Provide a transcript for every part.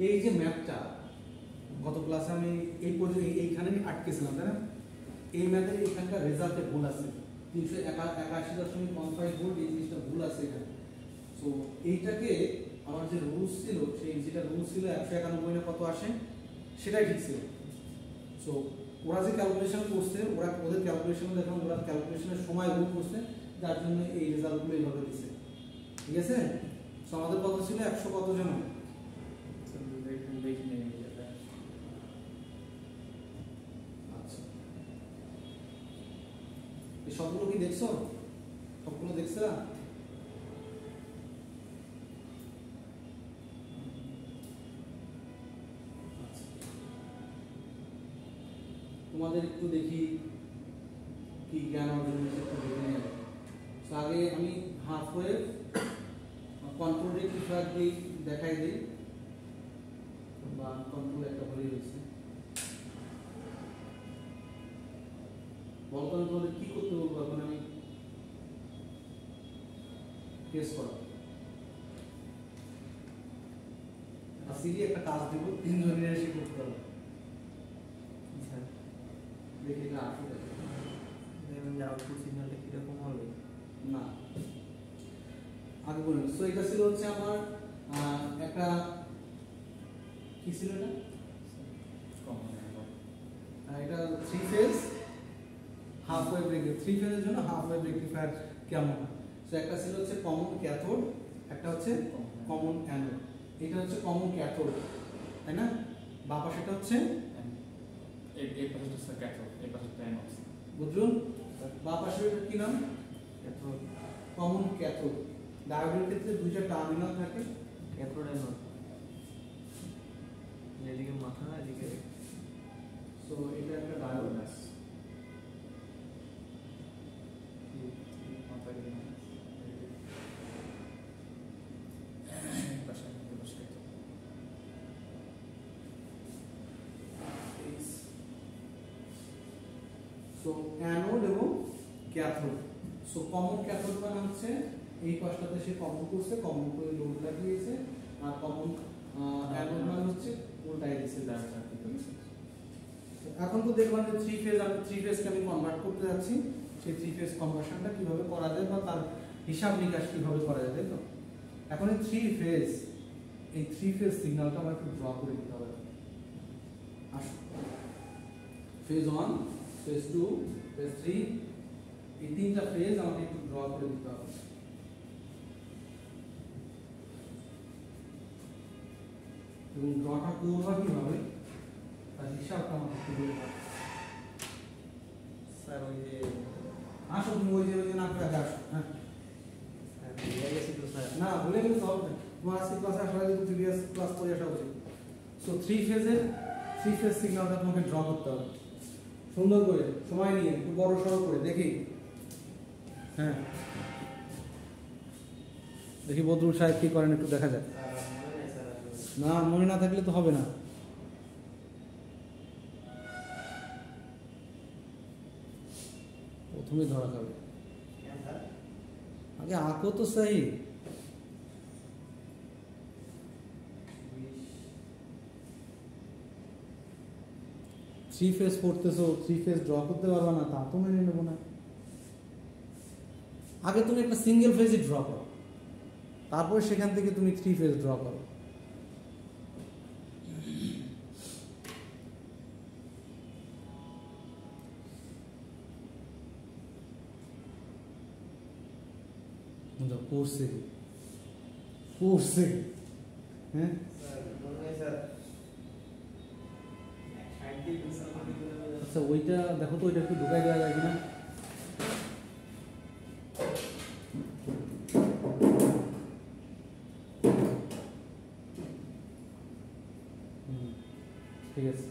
এই যে ম্যাথটা গত ক্লাসে আমি এই পর্যন্ত এইখানে আটকেছিলাম, তাই না? এই ম্যাথের এখানকার রেজাল্টে ভুল আছে 381.55 ভোল্ট, এই জিনিসটা ভুল আছে এখানে। সো এইটাকে আমার যে রুলস ছিল, সেই যেটা রুলস ছিল 191 না কত আসে সেটাই ঠিক ছিল। সো ওরা যে ক্যালকুলেশন করছে, ওদের ক্যালকুলেশন দেখলাম, ওরা ক্যালকুলেশনের সময় ভুল করছে, যার জন্য এই রেজাল্টগুলো এইভাবে দিচ্ছে। ঠিক আছে? সো আমাদের কত ছিল 100 কত জন? আচ্ছা, এই সবগুলো কি দেখছো? সবগুলো দেখছো? তোমাদের একটু দেখি কি জ্ঞান অর্জন হয়েছে, একটু দেখে নেব। আগে আমি হাফ ওয়েভ কন্ট্রোল রেক্টিফায়ার দিয়ে দেখাই দিই, বা কন্ট্রোল একটা ভরে রয়েছে। বলতো আমি তোমাদের কি করতে বলবো এখন? আমি কেস করা সিরি একটা কাজ দেবো, 3 জনের এসে করতে হবে। দেখি এটা আসলে আউটপুট সিগন্যালটা কিরকম হবে না আগে বলুন। সো এটা ছিল হচ্ছে আমার একটা কি ছিল এটা 3 ফেজ হাফ ওয়েভ রেক্টিফায়ার। 3 ফেজের জন্য হাফ ওয়েভ রেক্টিফায়ার কেমন? সো একটা ছিল হচ্ছে কমন ক্যাথোড, একটা হচ্ছে কমন অ্যানোড। এটা হচ্ছে কমন ক্যাথোড, তাই না? বাঁ পাশেটা হচ্ছে এই পাশে হচ্ছে ক্যাথোড, এই পাশে অ্যানোড। বুঝুন, বাঁ পাশে কি নাম? ক্যাথোড। Common cathode. ডায়োডের ক্ষেত্রে দুইটা টার্মিনাল থাকে, ক্যাথোড অ্যানোড। এদিকে মাথা, এদিকে। সো এটা একটা ডায়োড। সো অ্যানোড এবং ক্যাথোড। সো কমন ক্যাথোড মানে হচ্ছে এই পাশটাতে সে কমন করছে, কমন করে লোড লাগিয়েছে, আর কমন অ্যানোড মানে হচ্ছে উল্টাই দিয়েছে। এখন তো দেখলাম যে 3 ফেজ, আমি 3 ফেজকে আমি কনভার্ট করতে যাচ্ছি। সেই 3 ফেজ কনভার্সনটা কিভাবে করা যায় বা তার হিসাব নিকাশ কিভাবে করা যায়, তাই তো? এখন এই 3 ফেজ, এই 3 ফেজ সিগন্যালটা আমরা একটু ড্র করে দিতে হবে। আসুন, ফেজ 1, ফেজ 2, ফেজ 3, এই তিনটা ফেজ আমাকে একটু ড্র করে দিতে হবে। এবং ড্রটা করবো কিভাবে তার হিসাবটা আমাকে একটু বলে দাও। স্যার ওই যে আসো, তুমি ওই যে না করে আসো। হ্যাঁ, ভুলে গেছি তো স্যার। না ভুলে গেলে তো হবে না। তোমার আজকে ক্লাসে আসলে কিন্তু প্রিভিয়াস ক্লাস করে আসা উচিত। সো 3 ফেজ সিগন্যালটা তোমাকে ড্র করতে হবে সুন্দর করে, সময় নিয়ে, একটু বড় সড়ো করে। দেখি, হ্যাঁ দেখি বদরুল সাহেব কি করেন, একটু দেখা যায়। না, মনে না থাকলে তো হবে না। প্রথমে ধরা যাবে, আগে আঁকো তো সহি। থ্রি ফেজ পড়তেছো, 3 ফেজ ড্র করতে পারবা না তা তো মেনে নেবো না। আগে তুমি একটা সিঙ্গেল ফেজই ড্র করো, তারপর সেখান থেকে তুমি 3 ফেজ ড্র করো। পড়ছে হ্যাঁ, আচ্ছা ওইটা দেখো তো, ওইটা একটু ঢুকাই দেওয়া যায় কিনা। ঠিক আছে,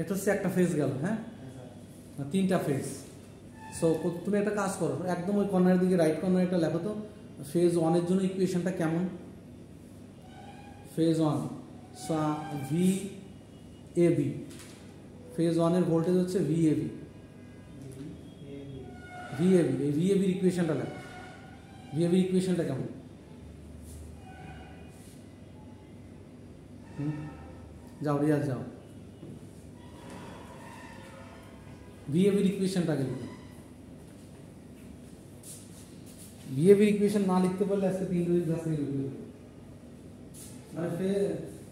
এটা হচ্ছে একটা ফেজ গেল। হ্যাঁ, 3টা ফেজ। সো তুমি একটা কাজ করো, একদম ওই কর্নারের দিকে রাইট কর্নারে একটা লেখো তো, ফেজ 1-এর জন্য ইকুয়েশনটা কেমন। Phase 1 V A B phase 1 এর ভোল্টেজ হচ্ছে VAB। VAB, এই VAB এর ইকুয়েশনটা লেখো। VAB এর ইকুয়েশনটা কেমন? যাও রিয়াজ যাও, VAB এর ইকুয়েশনটা আগে লিখো। VAB এর ইকুয়েশন না লিখতে পারলে আজকে 3 রোজ ক্লাস নিয়ে লিখবে। মানে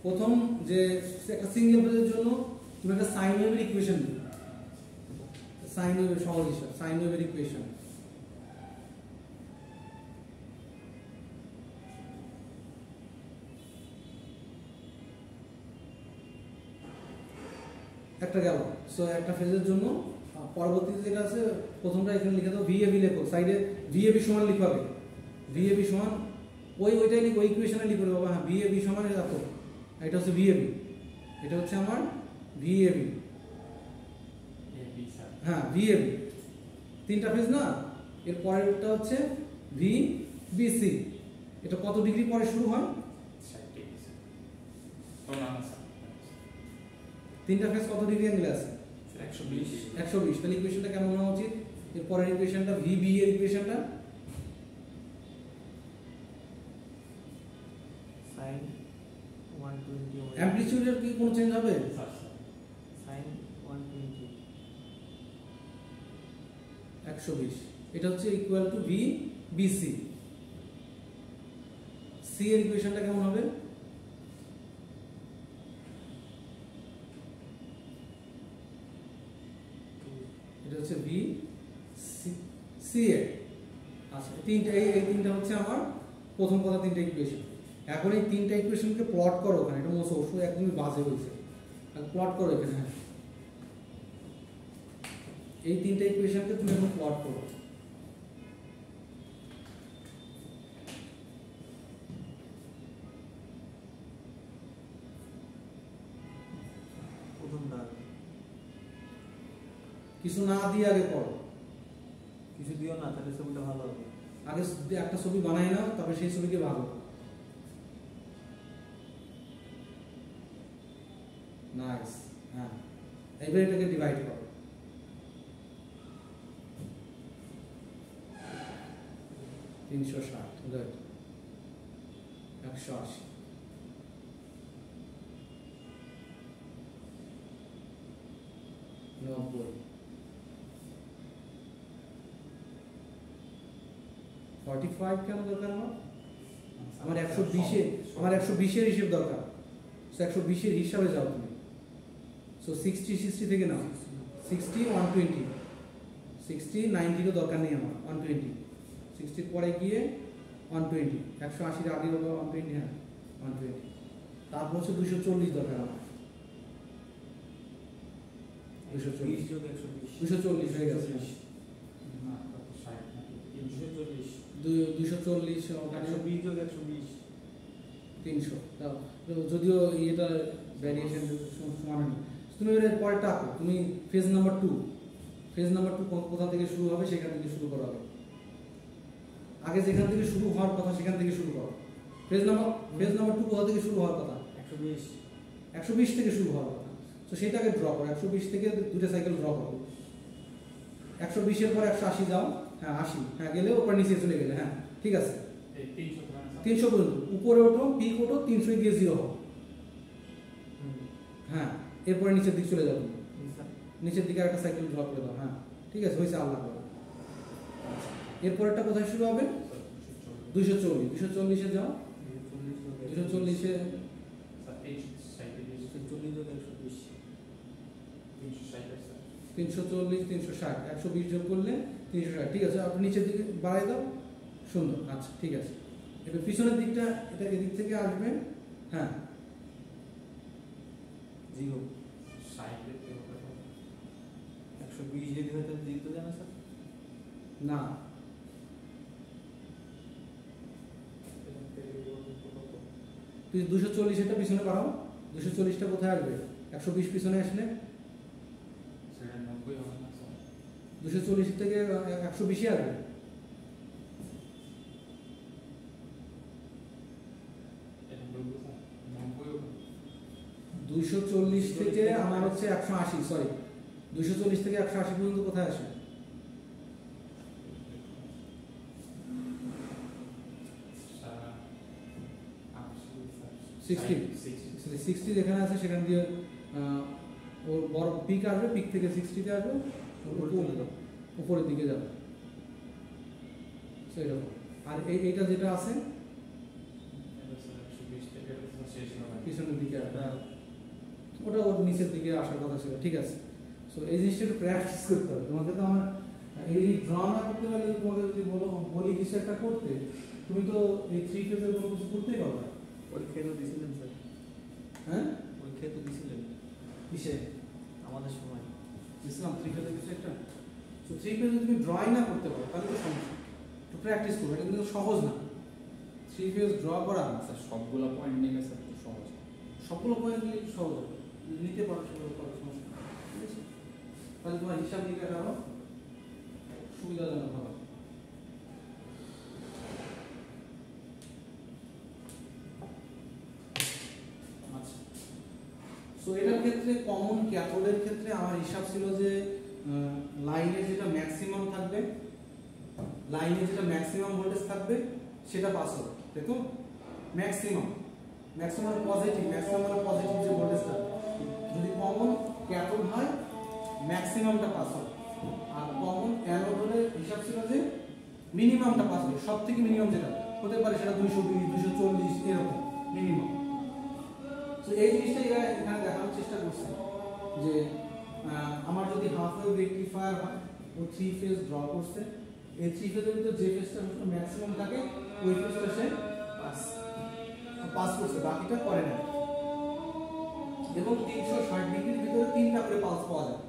প্রথম যে একটা সিঙ্গেল ফেজের জন্য তুমি একটা সাইন ওয়েভের ইকুয়েশন লিখো। সাইন ওয়েভের সহজ হিসাব, সাইন ওয়েভের ইকুয়েশন। একটা গেল। সো একটা ফেজের জন্য পরবর্তীতে যেটা আছে প্রথমটা এখানে লিখে দাও, VAB লেখো, সাইডে VAB সমান লিখবে। VAB সমান ওইটাই লিখো, ওই ইকুয়েশনে লিখে দেবো। হ্যাঁ, VAB সমান দেখো, এটা হচ্ছে VAB, এটা হচ্ছে আমার VAB। হ্যাঁ, VAB তিনটা ফেজ না, এর পরেরটা হচ্ছে VBC। এটা কত ডিগ্রি পরে শুরু হয়? তিনটা ফেজ কত ডিগ্রি অ্যাঙ্গেলে আছে? 120। 120। তাহলে ইকুয়েশনটা কেমন হওয়া উচিত? এর পরের ইকুয়েশনটা VB এর ইকুয়েশনটা sin 120 অ্যামপ্লিটিউডের কি কোনো চেঞ্জ হবে? sin 120 120। এটা হচ্ছে ইকুয়াল টু VBC। সি এর ইকুয়েশনটা কেমন হবে? এটা হচ্ছে VCA। আচ্ছা, এই তিনটা হচ্ছে আমার প্রথম কথা, তিনটা ইকুয়েশন। এখন এই তিনটা ইকুয়েশনকে প্লট করো ওখানে। এটা মোস্ট অবশ্যই একদমই বাজে হয়েছে, প্লট করো এখানে। হ্যাঁ, এই তিনটা ইকুয়েশনকে তুমি এখন প্লট করো। প্রথমটা কিছু না দিয়ে আগে পড়ো, কিছু দিও না, তাহলে ছবিটা ভালো হবে। আগে একটা ছবি বানাই নাও, তারপরে সেই ছবিকে ভালো। নাইস। হ্যাঁ, এবার এটাকে ডিভাইড করো। 360, গুড। 180, 90, 45 কেন দরকার আমার? আমার 120 আমার 120 এর হিসাব দরকার। সো 120 এর হিসাবে যাও তুমি। সো 60 থেকে নাও। 60 120, 60 90 এর দরকার নেই আমার, 120। 60 এর পরে গিয়ে 120, 180 এর আগে হলো 120। হ্যাঁ, 120। তারপর হচ্ছে 240 দরকার আমার। 240 যোগ 120 240 হয়ে গেছে। 240 120 যোগ 120 300। যদিও এটা ভ্যারিয়েশন সমান নেই। তুমি এর পরেরটা আঁকো। তুমি ফেজ নাম্বার 2, ফেজ নাম্বার 2 কোথা থেকে শুরু হবে সেখান থেকে শুরু করা হবে। আগে যেখান থেকে শুরু হওয়ার কথা সেখান থেকে শুরু করো। ফেজ নাম্বার 2 কোথা থেকে শুরু হওয়ার কথা? 120 থেকে শুরু হওয়ার কথা। তো সেটাকে ড্র করো। 120 থেকে দুটো সাইকেল ড্র করো। 120 এর পর 180 যাও। হ্যাঁ, 80। হ্যাঁ, গেলে ওপর নিচে চলে গেলে। হ্যাঁ, ঠিক আছে। 300 পর্যন্ত উপরে ওঠো, পিক ওঠো, 300 গিয়ে 0 হও। হ্যাঁ, এরপরে নিচের দিকে চলে যাও। নিচের দিকে একটা সাইকেল ড্র করে দাও। হ্যাঁ, ঠিক আছে, হয়েছে। আল্লাহ করে। এরপরেরটা কোথায় শুরু হবে? 240। 240 এ যাও। 240 এ 340 360 120 যোগ করলে 360। ঠিক আছে, আপনি নিচের দিকে বাড়াই দাও। সুন্দর। আচ্ছা, ঠিক আছে। এবার পিছনের দিকটা, এটা এদিক থেকে আসবে। হ্যাঁ, 0 120 যদি হয় তাহলে 0 তো জানা স্যার না, তুই 240 এটা পিছনে বাড়াও। 240টা কোথায় আসবে? 120 পিছনে আসলে 240 থেকে 120 আসবে। 240 240 থেকে আমার হচ্ছে 180, সরি 240 থেকে 180 পর্যন্ত কোথায় আসে? 60 যেখানে আছে সেখান দিয়ে ওর বড় পিক আসবে, পিক থেকে 60 তে আসবে, উপরের দিকে যাবে সেরকম। আর এইটা যেটা আছে পিছনের দিকে আসবে, ওটা ওর নিচের দিকে আসার কথা ছিল, ঠিক আছে। সো এই জিনিসটা একটু প্র্যাকটিস করতে হবে তোমাকে। তো আমার এই ড্র না করতে পারলে তোমাকে যদি বলি কিছু একটা করতে, তুমি তো এই 3 ফেজের কোনো কিছু করতেই পারবে না। পরীক্ষায় তো দিছিলেন স্যার? হ্যাঁ, পরীক্ষায় তো দিছিলেন কিসে আমাদের সময়। ইসলাম 3 ফেজের কিছু একটা। সো 3 ফেজ যদি তুমি ড্রয়িং না করতে পারো তাহলে তো সমস্যা, তো প্র্যাকটিস করবে। এটা কিন্তু সহজ না 3 ফেজ ড্র করা। স্যার সবগুলো পয়েন্ট নিয়ে স্যার খুব সহজ, সবগুলো পয়েন্ট নিয়ে সহজ হবে, নিতে পারো সেগুলো করার সমস্যা নেই, ঠিক আছে। তাহলে তোমার হিসাব নিকাশ আরো সুবিধাজনক হবে। আচ্ছা, সো এটার ক্ষেত্রে কমন ক্যাথোডের ক্ষেত্রে আমার হিসাব ছিল যে লাইনে যেটা ম্যাক্সিমাম থাকবে, লাইনে যেটা ম্যাক্সিমাম ভোল্টেজ থাকবে সেটা পাস হবে, তাই তো? ম্যাক্সিমাম পজিটিভ, পজিটিভ যে ভোল্টেজ থাকবে, যদি কমন ক্যাথোড হয় ম্যাক্সিমামটা পাস হবে, আর কমন অ্যানোড হলে হিসাব ছিল যে মিনিমামটা পাস হবে, সব থেকে মিনিমাম যেটা হতে পারে সেটা 220 240 এরকম মিনিমাম। তো এই জিনিসটা এখানে দেখানোর চেষ্টা করছে যে আমার যদি হাফ ওয়েভ রেকটিফায়ার হয়, ও 3 ফেজ ড্র করছে, এই 3 ফেজের ভিতর যে ফেজটা ম্যাক্সিমাম থাকে ওই ফেজটা সে পাস করছে, বাকিটা করে না। এবং 360 ডিগ্রির ভিতরে 3টা করে পালস পাওয়া যায়,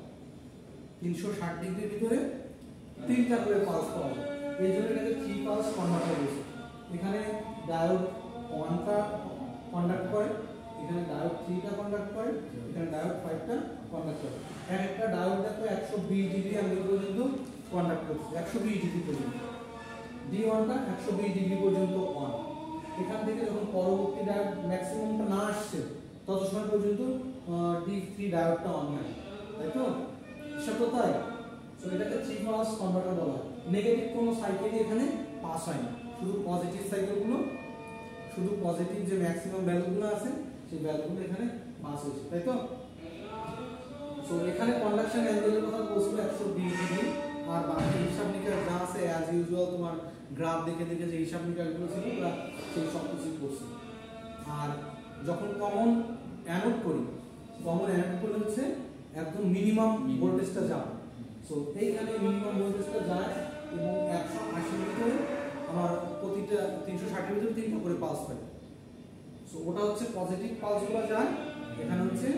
360 ডিগ্রির ভিতরে 3টা করে পালস পাওয়া যায়, এই জন্য এটাকে 3 পালস কনভার্টার বলছে। এখানে ডায়োড 1টা কন্ডাক্ট করে, এখানে ডায়োড 3টা কন্ডাক্ট করে, এখানে ডায়োড 5টা কন্ডাক্ট করে। একটা ডায়োড দেখো 120 ডিগ্রি অ্যাঙ্গেল পর্যন্ত কন্ডাক্ট করছে, 120 ডিগ্রি পর্যন্ত। D1টা 120 ডিগ্রি পর্যন্ত অন। এখান থেকে যখন পরবর্তী ডায়োড ম্যাক্সিমামটা না আসছে তত সময় পর্যন্ত D3 ডায়োডটা অন হয়, তাই তো? সব তো তাই। সো এটাকে 3 পালস কনভার্টার বলা হয়। নেগেটিভ কোনো সাইকেলই এখানে পাস হয় না, শুধু পজিটিভ সাইকেলগুলো, শুধু পজিটিভ যে ম্যাক্সিমাম ভ্যালুগুলো আছে সেই ভ্যালুগুলো এখানে পাস হয়েছে, তাই তো? সো এখানে কন্ডাকশন অ্যাঙ্গেলের কথা বলছিল 120 ডিগ্রি, আর বাকি হিসাব নিকাশ যা আছে অ্যাজ ইউজুয়াল তোমার গ্রাফ দেখে দেখে যে হিসাব নিকাশগুলো ছিল ওরা সেই সব কিছু করছে। আর যখন কমন অ্যানোড করি, কমন অ্যানোড করলে হচ্ছে একদম মিনিমাম ভোল্টেজটা যায়। সো এইখানে মিনিমাম ভোল্টেজটা যায় এবং 180 ভিতরে আমার প্রতিটা 360 ভিতরে 3টা করে পালস পাই। সো ওটা হচ্ছে পজিটিভ পালসগুলো যায়, এখানে হচ্ছে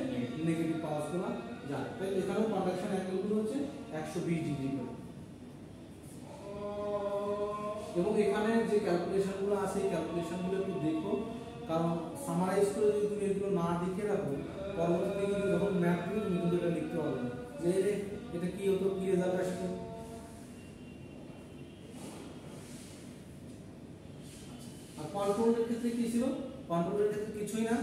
নেগেটিভ পালসগুলো যায়। তাই এখানেও কন্ডাকশন অ্যাঙ্গেলগুলো হচ্ছে 120 ডিগ্রি করে। এবং এখানে যে ক্যালকুলেশনগুলো আছে এই ক্যালকুলেশনগুলো একটু দেখো, কারণ সামারাইজ করে যদি তুমি এগুলো না দেখে রাখো পরবর্তীতে কিন্তু যখন ম্যাথ দিবে তুমি কিন্তু এটা লিখতে পারবে না যে এটা কি হতো, কি রেজাল্ট আসছে। আর কন্ট্রোলের ক্ষেত্রে কি ছিল? কন্ট্রোলের ক্ষেত্রে কিছুই না,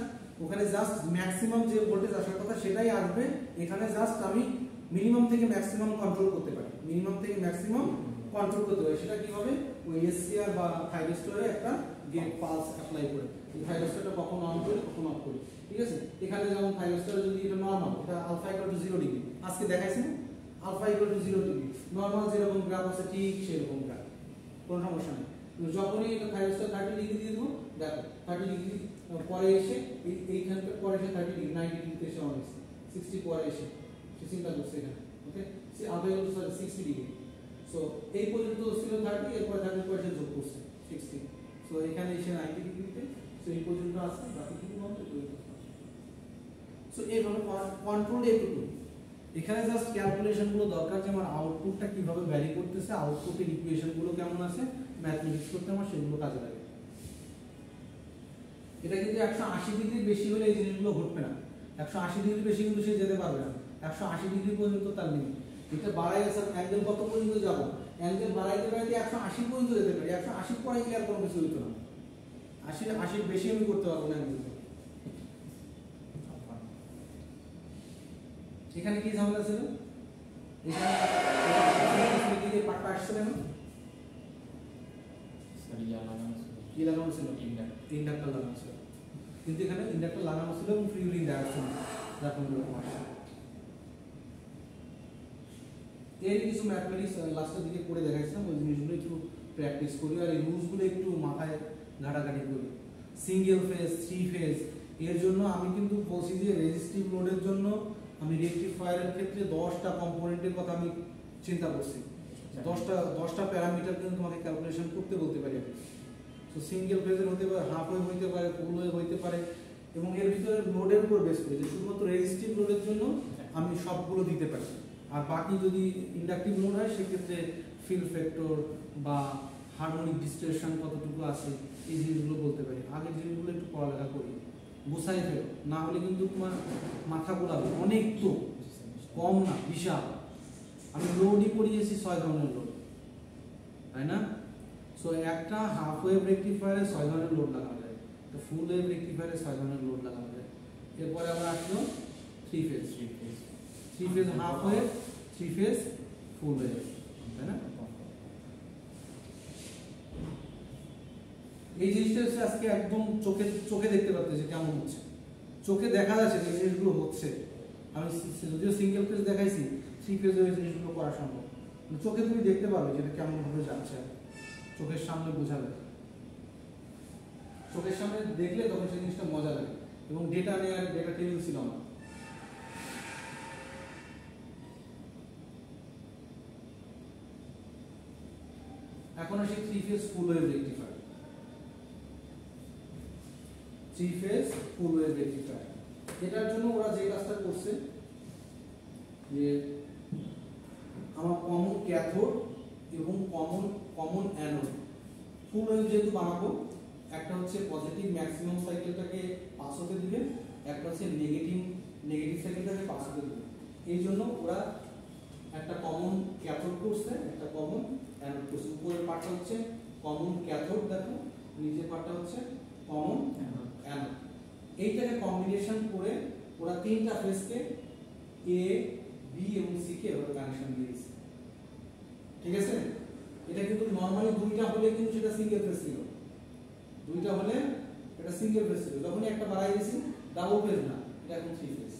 ওখানে জাস্ট ম্যাক্সিমাম যে ভোল্টেজ আসার কথা সেটাই আসবে, এখানে জাস্ট আমি মিনিমাম থেকে ম্যাক্সিমাম কন্ট্রোল করতে পারি, মিনিমাম থেকে ম্যাক্সিমাম কন্ট্রোল করতে পারি। সেটা কিভাবে? ওই এসসিআর বা থাইরিস্টরে একটা গেট পালস অ্যাপ্লাই করে এই থাইরিস্টরটা কখন অন করি কখন অফ করি, ঠিক আছে? এখানে যেমন থাইরিস্টরে যদি এটা নরমাল, এটা আলফা ইকুয়াল টু 0 ডিগ্রি, আজকে দেখাইছি না alpha equal to 0 degree, normal যেরকম গ্রাফ আছে ঠিক সেরকম গ্রাফ, কোনো সমস্যা নেই। যখনই এটা থাইরিস্টর 30 ডিগ্রি দিয়ে দেবো, দেখো 30 ডিগ্রি পরে এসে এইখানকার পরে এসে 30 ডিগ্রি 90 ডিগ্রিতে এসে অন হয়েছে, 60 পরে এসে সে চিন্তা করছে এখানে, ওকে? সে alpha equal to 60 degree. So এই পর্যন্ত ছিল 30, এরপর 30% যোগ করছে 60। সো এখানে এসে 90 ডিগ্রিতে, সো এই পর্যন্ত আসছে, বাকি কিছু বন্ধ করে দিতে। সো এইভাবে কন্ট্রোল এটুকু। এখানে জাস্ট ক্যালকুলেশনগুলো দরকার যে আমার আউটপুটটা কিভাবে ভ্যারি করতেছে, আউটপুটের ইকুয়েশনগুলো কেমন আছে, ম্যাথমেটিক্স করতে আমার সেগুলো কাজে লাগে। এটা কিন্তু 180 ডিগ্রি বেশি হলে এই জিনিসগুলো ঘটবে না, 180 ডিগ্রি বেশি কিন্তু সে যেতে পারবে না, 180 ডিগ্রি পর্যন্ত তার লিমিট। এটা বাড়াই আছে অ্যাঙ্গেল কত পর্যন্ত যাব, অ্যাঙ্গেল বাড়াইতে বাড়াইতে 180 পর্যন্ত যেতে পারি, 180 পরে গেলে আর কোনো কিছু হইতো না, 80 বেশি আমি করতে পারবো না অ্যাঙ্গেল। এখানে কি ঝামেলা ছিল? এখানে দিকে পাটটা আসছে কেন? স্যার ইয়া লাগানো ছিল। কি লাগানো ছিল? ইন্ডাক্টর। ইন্ডাক্টর লাগানো ছিল, কিন্তু এখানে ইন্ডাক্টর লাগানো ছিল এবং ফ্রি হুইলিং দেওয়া ছিল, যার কোনো রকম আসছে। এর কিছু ম্যাথমেটিক্স লাস্টের দিকে করে দেখাইছিলাম, ওই জিনিসগুলো একটু প্র্যাকটিস করি আর এই রুলসগুলো একটু মাথায় ঘাটাঘাটি করি। সিঙ্গেল ফেজ, থ্রি ফেজ, এর জন্য আমি কিন্তু বলছি যে রেজিস্টিভ লোডের জন্য আমি রেকটিফায়ারের ক্ষেত্রে 10টা কম্পোনেন্টের কথা আমি চিন্তা করছি, 10টা প্যারামিটার কিন্তু তোমাকে ক্যালকুলেশন করতে বলতে পারি আমি। তো সিঙ্গেল ফেজের হতে পারে, হাফ ওয়েভ হইতে পারে, ফুল ওয়েভ হইতে পারে, এবং এর ভিতরে লোডের উপর বেস করে যে শুধুমাত্র রেজিস্টিভ লোডের জন্য আমি সবগুলো দিতে পারি। আর বাকি যদি ইন্ডাকটিভ লোড হয় সেক্ষেত্রে ফিল ফ্যাক্টর বা হারমোনিক ডিস্টরশন কতটুকু আছে এই জিনিসগুলো বলতে পারি। আগের জিনিসগুলো একটু পড়ালেখা করি, বুঝাই ফেলো, না হলে কিন্তু তোমার মাথা ঘোরাবে। অনেক তো কম না, বিশাল। আমি লোডই পড়িয়েছি 6 ধরনের লোড, তাই না? সো একটা হাফ ওয়েভ রেকটিফায়ারে 6 ধরনের লোড লাগানো যায়, একটা ফুল ওয়েভ রেকটিফায়ারে 6 ধরনের লোড লাগানো যায়। এরপরে আবার আসলো three phase, three phase half wave, three phase ফুল ওয়েভ, তাই না? এই জিনিসটা হচ্ছে আজকে একদম চোখে দেখতে পাচ্ছি কেমন হচ্ছে, চোখে দেখা যাচ্ছে যে জিনিসগুলো হচ্ছে। আমি যদিও সিঙ্গেল ফেজ দেখাইছি, থ্রি ফেজে ওই জিনিসগুলো করা সম্ভব। চোখে তুমি দেখতে পারবে যেটা কেমন ভাবে যাচ্ছে, চোখের সামনে বোঝাবে, চোখের সামনে দেখলে তখন সেই জিনিসটা মজা লাগে। এবং ডেটা নেওয়ার ডেটা টেবিল ছিল আমার। এখন আসি থ্রি ফেজ ফুল ওয়েভ রেকটিফায়ার। থ্রি ফেজ ফুল ওয়েভ রেকটিফায়ার, এটার জন্য ওরা যে কাজটা করছে যে আমার কমন ক্যাথোড এবং কমন অ্যানোড ফুল ওয়েভ যেহেতু বানাবো, একটা হচ্ছে পজিটিভ ম্যাক্সিমাম সাইকেলটাকে পাস হতে দিবে, একটা হচ্ছে নেগেটিভ সাইকেলটাকে পাস হতে দিবে। এই জন্য ওরা একটা কমন ক্যাথোড করছে, একটা কমন অ্যানোড করছে। উপরের পার্টটা হচ্ছে কমন ক্যাথোড, দেখো নিচের পার্টটা হচ্ছে কমন অ্যানোড। এইটাকে কম্বিনেশন করে ওরা 3টা ফেজকে এ, বি এবং সি কে ওরা কানেকশন দিয়েছে, ঠিক আছে? এটা কিন্তু নরমালি 2টা হলে কিন্তু সেটা সিঙ্গেল ফেজ ছিল, 2টা হলে এটা সিঙ্গেল ফেজ ছিল। যখনই একটা বাড়াই দিয়েছি ডাবল ফেজ না, এটা এখন three phase.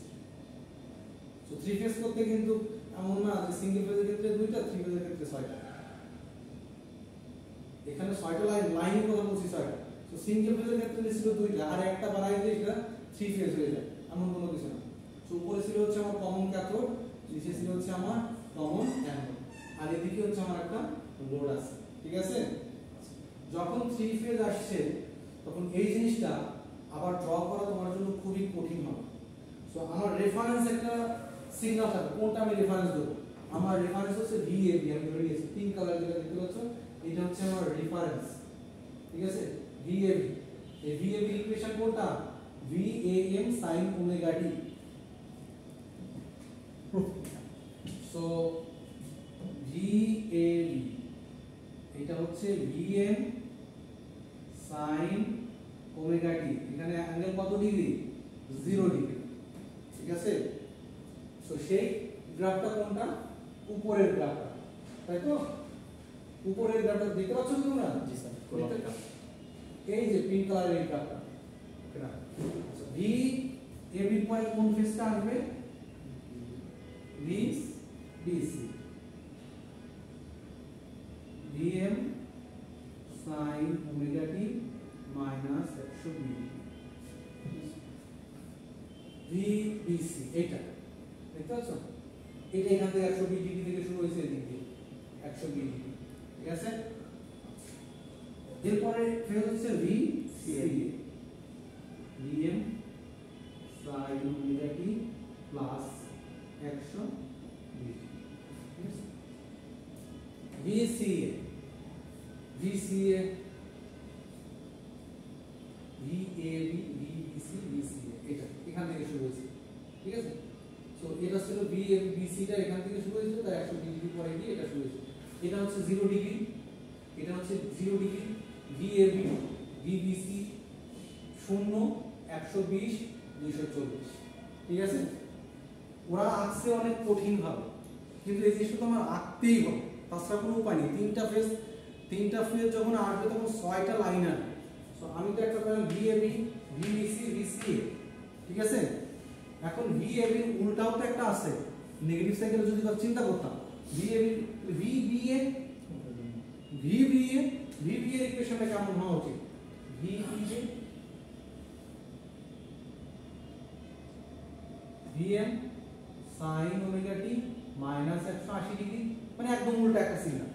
So three phase করতে কিন্তু এমন না যে সিঙ্গেল ফেজের ক্ষেত্রে 2টা, থ্রি ফেজের ক্ষেত্রে 6টা। এখানে 6টা লাইনের কথা বলছি, 6টা। সো সিঙ্গেল ফেজের ক্ষেত্রে ছিল 2টা, আর একটা বাড়াই দিলে সেটা থ্রি ফেজ হয়ে যায়, এমন কোনো কিছু না। সো উপরে ছিল হচ্ছে আমার কমন ক্যাথোড, নিচে ছিল হচ্ছে আমার কমন অ্যানোড, আর এদিকে হচ্ছে আমার একটা লোড আছে, ঠিক আছে? যখন থ্রি ফেজ আসছে তখন এই জিনিসটা আবার ড্র করা তোমার জন্য খুবই কঠিন হবে। সো আমার রেফারেন্স একটা সিগন্যাল থাকে, কোনটা আমি রেফারেন্স দেবো? আমার রেফারেন্স হচ্ছে ভিএবি, আমি ধরে নিয়েছি পিঙ্ক কালার যেটা দেখতে পাচ্ছ, এটা হচ্ছে আমার রেফারেন্স, ঠিক আছে? ভিএবি, এই ভিএবি ইকুয়েশন কোনটা? VAM sin omega t। So VAB এটা হচ্ছে VM sin omega t, এখানে অ্যাঙ্গেল কত ডিগ্রি? 0 ডিগ্রি, ঠিক আছে? সো সেই গ্রাফটা কোনটা? উপরের গ্রাফটা, তাই তো? উপরের গ্রাফটা দেখতে পাচ্ছ তোমরা? জি স্যার। এই যে পিঙ্ক কালারের এই গ্রাফটা, ভি এবি পয়েন্ট কোন ফেজটা আসবে? VBC, VM sin omega t minus 120, VBC এটা দেখতে পাচ্ছ? এটা এখান থেকে 120 ডিগ্রি থেকে শুরু হয়েছে, এদিক দিয়ে 120 ডিগ্রি, ঠিক আছে? এরপরে ফেজ হচ্ছে VCA, VM sin omega t plus 120, VCA, VCA, VAB, VBC, VCA, এটা এখান থেকে শুরু হয়েছে, ঠিক আছে? সো এটা ছিল VAB, BC টা এখান থেকে শুরু হয়েছিল, তাই 120 ডিগ্রি পরে গিয়ে এটা শুরু হয়েছে। এটা হচ্ছে 0 ডিগ্রি, এটা হচ্ছে 0 ডিগ্রি, VAB, VBC 0, 120, 240, ঠিক আছে? ওরা আঁকছে অনেক কঠিন ভাবে, কিন্তু এই জিনিসটা তো আমার আঁকতেই হবে, তাছাড়া কোনো উপায় নেই। তিনটা ফেজ যখন আসবে তখন 6টা লাইন আসবে। সো আমি তো একটা পেলাম ভিএবি, ভিবিসি, ভিসিএ, ঠিক আছে। এখন ভিএবি উল্টাও তো একটা আছে, নেগেটিভ সাইকেল যদি চিন্তা করতাম, ভিএবি ভিবিএ ভিবিএ এর ইকুয়েশনটা কেমন হওয়া উচিত? VBA VM sin omega t minus 180 degree, মানে একদম উল্টা একটা সিগন্যাল,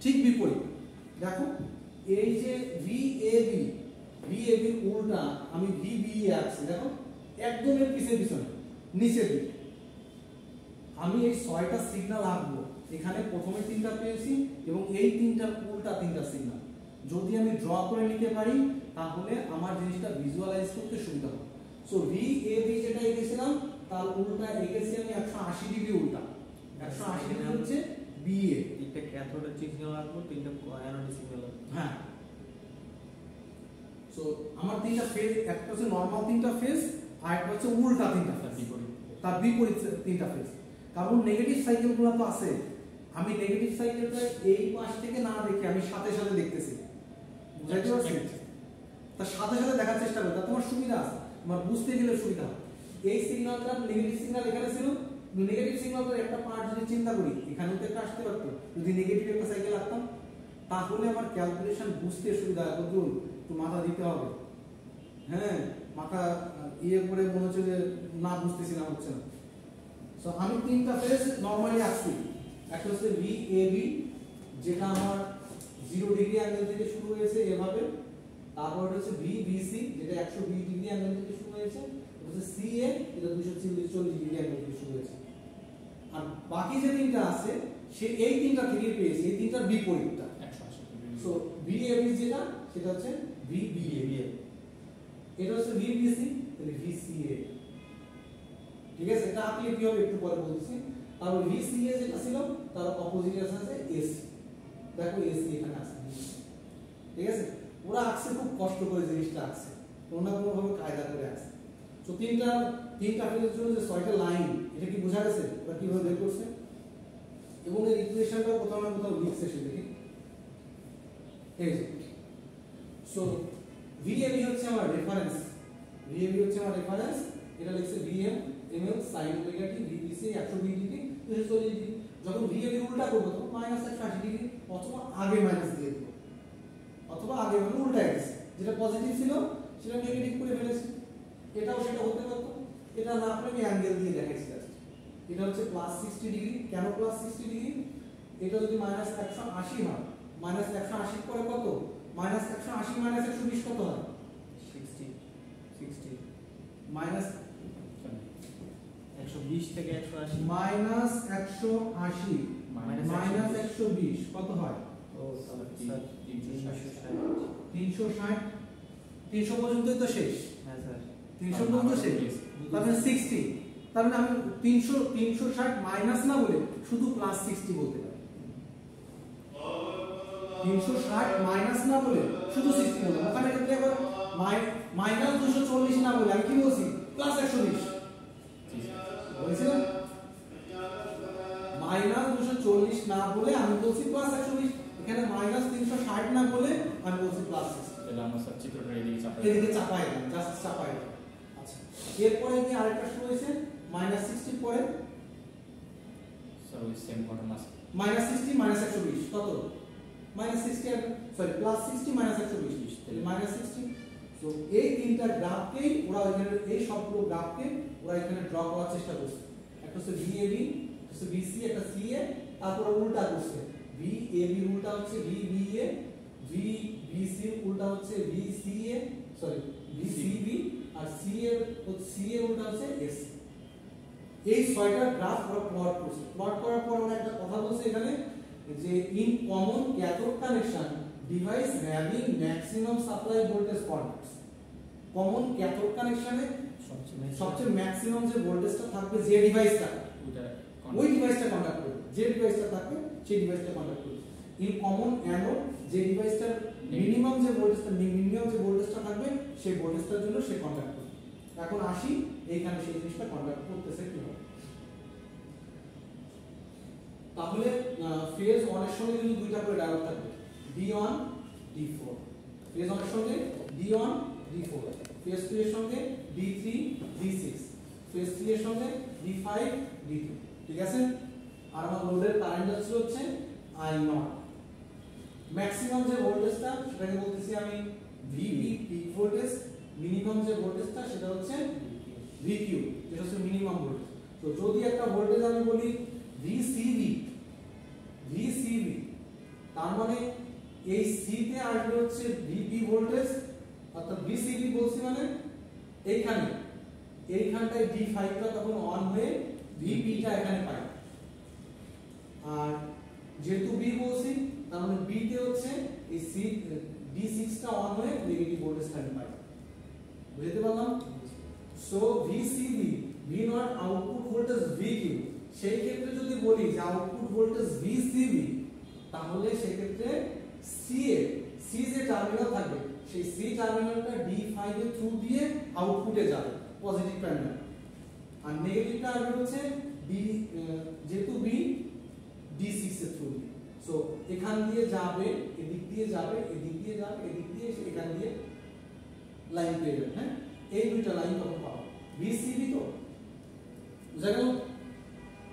ঠিক বিপরীত। দেখো এই যে ভিএবি উল্টা আমি ভিবিএ আঁকছি, দেখো একদম এর পিছনে নিচের দিকে। আমি এই 6টা সিগন্যাল আঁকবো, এখানে প্রথমে 3টা পেয়েছি এবং এই 3টার উল্টা 3টা সিগন্যাল যদি আমি ড্র করে নিতে পারি তাহলে আমার জিনিসটা ভিজুয়ালাইজ করতে সুবিধা হবে। সো ভিএবি যেটা এঁকেছিলাম তার উল্টা এঁকেছি আমি 180 ডিগ্রি উল্টা, 180 ডিগ্রি হচ্ছে বিএ। তিনটা ক্যাথোডের সিগন্যাল আসবে, তিনটা অ্যানোডের সিগন্যাল আসবে। হ্যাঁ, সো আমার 3টা ফেজ, একটা হচ্ছে নরমাল 3টা ফেজ আর একটা হচ্ছে উল্টা 3টা ফেজ, তার বিপরীত 3টা ফেজ। কারণ নেগেটিভ সাইকেলগুলো তো আছে, আমি নেগেটিভ সাইকেলটা এই পাশ থেকে না দেখে আমি সাথে সাথে দেখতেছি, বুঝাইতে পারছি? তার সাথে সাথে দেখার চেষ্টা করি, তাতে তোমার সুবিধা আছে, তোমার বুঝতে গেলে সুবিধা হয়। এই সিগন্যালটা নেগেটিভ সিগন্যাল এখানে ছিল, নেগেটিভ সিগন্যালটার একটা পার্ট যদি চিন্তা করি এখানেও তো একটা আসতে পারতো, যদি নেগেটিভ একটা সাইকেল আঁকতাম তাহলে আমার ক্যালকুলেশন বুঝতে সুবিধা হয়। বন্ধুর একটু মাথা দিতে হবে, হ্যাঁ মাথা ইয়ে করে মনে হচ্ছে যে না বুঝতেছি না, হচ্ছে না। সো আমি 3টা ফেজ নরমালি আঁকছি, একটা হচ্ছে ভিএবি যেটা আমার 0 ডিগ্রি অ্যাঙ্গেল থেকে শুরু হয়েছে এভাবে, তারপর হচ্ছে ভিবিসি যেটা 120 ডিগ্রি অ্যাঙ্গেল থেকে শুরু হয়েছে, হচ্ছে সিএ যেটা 240 ডিগ্রি অ্যাঙ্গেল থেকে শুরু হয়েছে। আর বাকি যে 3টা আছে সে এই 3টা থেকে পেয়েছে, এই 3টার বিপরীতটা। সো ভিএবি যেটা সেটা হচ্ছে ভিবিএ, এটা হচ্ছে ভিবিসি, তাহলে ভিসিএ, ঠিক আছে। এটা আঁকলে কি হবে একটু পরে বলছি। তারপর ভিসিএ যেটা ছিল তার অপোজিট আছে এসি, দেখো এসি এখানে আছে, ঠিক আছে। ওরা আঁকছে খুব কষ্ট করে, জিনিসটা আঁকছে কোনো না কোনো ভাবে কায়দা করে আঁকছে। তো তিনটা ফেজের জন্য যে 6টা লাইন, এটা কি বোঝা গেছে ওরা কিভাবে বের করছে? এবং এর ইকুয়েশনটা কোথাও না কোথাও লিখছে, সে দেখি এই যে। সো ভিএবি হচ্ছে আমার রেফারেন্স, এটা লিখছে VM ML sin omega t VBC 120 degree 240 degree. যখন ভিএবি উল্টা করব তখন -180 ডিগ্রি অথবা আগে মাইনাস দিয়ে দেব, অথবা আগে মানে উল্টা গেছে, যেটা পজিটিভ ছিল সেটা নেগেটিভ করে ফেলেছি, এটাও সেটা হতে পারতো। এটা না করে আমি অ্যাঙ্গেল দিয়ে দেখাইছি, এটা হচ্ছে +60 ডিগ্রি। কেন +60 ডিগ্রি? এটা যদি -180 হয়, -180 পরে কত? -180 -120 কত হয়? 60 মাইনাস 120 থেকে 180 -180 -120 কত হয়? ও তাহলে স্যার 360 300 পর্যন্তই তো শেষ। হ্যাঁ স্যার 300 পর্যন্ত শেষ, তাহলে 60, তার মানে আমি 360 মাইনাস না বলে শুধু +60 বলতে পারি। 360 মাইনাস না বলে শুধু 60 বললাম, ওখানে ক্ষেত্রে আবার -240 না বলে আমি কি বলছি? +120 বলেছিলাম। -240 না বলে আমি বলছি +120, এখানে -360 না বলে আমি বলছি +60। তাহলে আমরা স্যার চিত্রটা এদিকে চাপাই দিলাম, জাস্ট চাপাই দিলাম। আচ্ছা, এরপরে কি আরেকটা শুরু হয়েছে -60 পরে স্যার ওই সেম ঘটনা আছে, -60 -120 কত? -60 সরি +60 -120, তাহলে -60। সো এই তিনটা গ্রাফকেই ওরা এখানে, এই সবগুলো গ্রাফকে ওরা এখানে ড্র করার চেষ্টা করছে। একটা হচ্ছে ভিএবি, একটা হচ্ছে ভিসি, একটা সিএ, তারপর উল্টা করছে। ভিএবি উল্টা হচ্ছে ভিবিএ, ভিবিসি উল্টা হচ্ছে ভিসিএ, সরি ভিসিবি, আর সিএ উল্টা হচ্ছে এসি। এই 6টা গ্রাফ ওরা প্লট করছে। প্লট করার পর ওরা একটা কথা বলছে এখানে যে in common cathode connection device having maximum supply voltage conducts. Common cathode কানেকশনে সবচেয়ে ম্যাক্সিমাম যে ভোল্টেজটা থাকবে যে ডিভাইসটা, ওই ডিভাইসটা কন্ডাক্ট করবে, যে ডিভাইসটা থাকবে সেই ডিভাইসটা কন্ডাক্ট করবে। ইন কমন অ্যানোড যে ডিভাইসটার মিনিমাম যে ভোল্টেজটা থাকবে সেই ভোল্টেজটার জন্য সে কন্ডাক্ট করবে। এখন আসি এইখানে সেই জিনিসটা কন্ডাক্ট করতেছে কিভাবে। তাহলে ফেজ 1 এর সঙ্গে কিন্তু দুইটা করে ডায়োড থাকবে, D1 D4। ফেজ 1 এর সঙ্গে D1 D4, ফেজ 2 এর সঙ্গে D3 D6, ফেজ 3 এর সঙ্গে D5 D2। ঠিক আছে? আর আমার লোডের কারেন্ট যাচ্ছে হচ্ছে I0। ম্যাক্সিমাম যে ভোল্টেজটা সেটাকে বলতেছি আমি VP পিক ভোল্টেজ, মিনিমাম যে ভোল্টেজটা সেটা হচ্ছে VQ, যেটা হচ্ছে মিনিমাম ভোল্টেজ। তো যদি একটা ভোল্টেজ আমি বলি VCV, তার মানে এই সি তে আসবে হচ্ছে VP ভোল্টেজ, অর্থাৎ VCV বলছি মানে এইখানটায় D5 টা তখন অন হয়ে VP টা এখানে পাই। আর যেহেতু B বলছি তার মানে B তে হচ্ছে এই সি D6 টা অন হয়ে নেগেটিভ ভোল্টেজ টা পাই। বুঝতে পারলাম? So VCV V0 output voltage VQ, সেই ক্ষেত্রে যদি বলি যে আউটপুট ভোল্টেজ VCV, তাহলে সেই ক্ষেত্রে সি যে টার্মিনাল থাকবে সেই সি টার্মিনালটা D5 এর থ্রু দিয়ে আউটপুটে যাবে পজিটিভ টার্মিনাল, আর নেগেটিভটা আসবে হচ্ছে যেহেতু B D6 এর থ্রু দিয়ে। সো এখান দিয়ে যাবে, এদিক দিয়ে যাবে, এদিক দিয়ে যাবে, এদিক দিয়ে এখান দিয়ে লাইন পেয়ে যাবে। হ্যাঁ, এই দুইটা লাইন তখন পাবো VCV। তো বুঝা গেল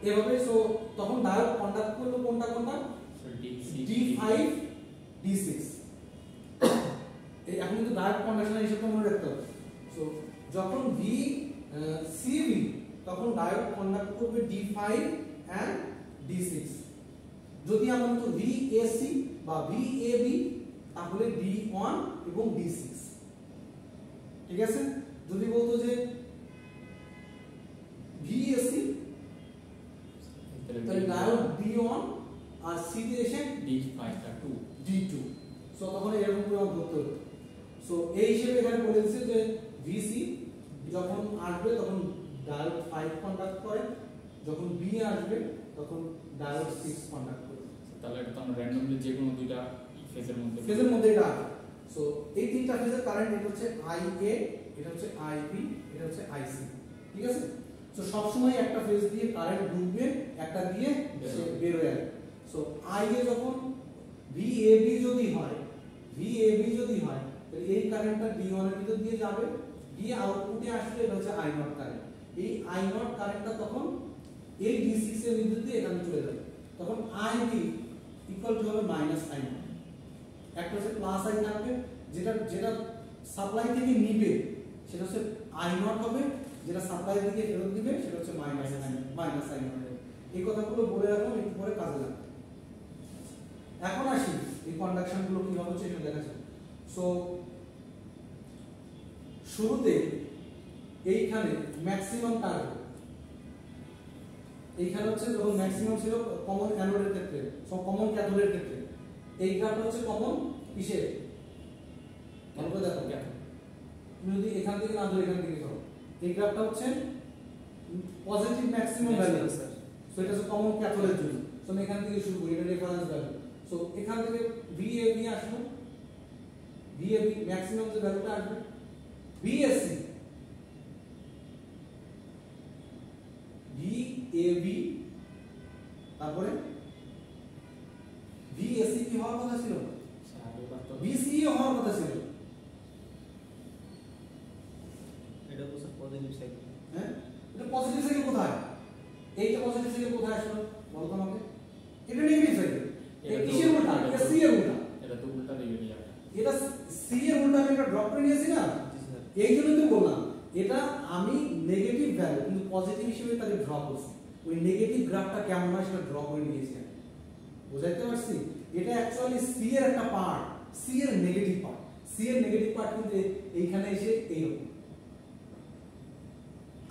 এভাবে। সো তখন ডায়োড কন্ডাক্ট করলো কোনটা D5 D6। এই এখন কিন্তু ডায়োড কন্ডাকশন হিসেবে মনে রাখতে হবে। সো যখন VCV তখন ডায়োড কন্ডাক্ট করবে D5 এন্ড D6। যদি আমরা তো VAC বা VAB তাহলে D1 এবং D6। ঠিক আছে? যদি বলতো যে VAC তাহলে ডায়োড D1 আর C তে এসে D5 আর 2 D2। সো তখন এরকম করে ধরতে হতো। সো এই হিসেবে এখানে বলেছে যে VC যখন আসবে তখন ডায়োড 5 কন্ডাক্ট করে, যখন B আসবে তখন ডায়োড 6 কন্ডাক্ট করে। তাহলে এটা তো আমরা র্যান্ডমলি যে কোনো দুইটা ফেজের মধ্যে এটা আছে। সো এই তিনটা ফেজের কারেন্ট, এটা হচ্ছে IA, এটা হচ্ছে IB, এটা হচ্ছে IC। ঠিক আছে? সো সব সময় একটা ফেজ দিয়ে কারেন্ট ঢুকবে, একটা দিয়ে বের হয়ে যাবে। সো IA যখন VAB যদি হয় তাহলে এই কারেন্টটা D1 এর ভিতর দিয়ে যাবে, দিয়ে আউটপুটে আসলে এটা হচ্ছে I0 কারেন্ট। এই I0 কারেন্টটা তখন এই D6 এর ভিতর দিয়ে এখানে চলে যাবে। তখন IB ইকুয়াল টু হবে -I0। একটা হচ্ছে প্লাস আই থাকবে, যেটা সাপ্লাই থেকে নিবে সেটা হচ্ছে I0 হবে, যেটা সাপ্লাই থেকে ফেরত দিবে সেটা হচ্ছে -I0। এই কথাগুলো বলে রাখলাম, একটু পরে কাজে লাগবে। এখন আসি এই কন্ডাকশন গুলো কিভাবে হচ্ছে সেটা দেখা যাক। সো শুরুতে এইখানে ম্যাক্সিমাম টার্গেট, এইখানে হচ্ছে যখন ম্যাক্সিমাম ছিল কমন অ্যানোডের ক্ষেত্রে, সব কমন ক্যাথোডের ক্ষেত্রে, এই গ্রাফটা হচ্ছে কমন কিসের? ভালো করে দেখো, তুমি যদি এখান থেকে না ধরে এখান থেকে যাও, এই গ্রাফটা হচ্ছে positive maximum value sir. So এটা হচ্ছে কমন ক্যাথোডের জন্য। সো আমি এখান থেকে শুরু করি, এটা রেফারেন্স ভ্যালু। সো এখান থেকে VAB আসলো, VAB ম্যাক্সিমাম যে ভ্যালুটা আসবে, VAC তারপরে VAC কি হওয়ার কথা ছিল? VCE হওয়ার কথা ছিল। এটা তো স্যার পজিটিভ সাইকেল। হ্যাঁ, এটা পজিটিভ সাইকেল কোথায়? এইটা পজিটিভ সাইকেল কোথায় আসলো বলো তো আমাকে? এটা নেগেটিভ সাইকেল। এটা কিসের উল্টা? এটা C এর উল্টা। এটা তো উল্টা দিকে নিয়ে যাবে। এটা C এর উল্টা আমি একটা ড্রপ করে নিয়েছি না? এই জন্যই তো বললাম এটা আমি নেগেটিভ ভ্যালু কিন্তু পজিটিভ হিসেবে তাকে ড্র করছি। ওই নেগেটিভ গ্রাফটা কেমন হয় সেটা ড্র করে নিয়েছি। বুঝাইতে পারছি? এটা অ্যাকচুয়ালি C এর একটা পার্ট, C এর নেগেটিভ পার্ট। C এর নেগেটিভ পার্ট কিন্তু এইখানে এসে এইরকম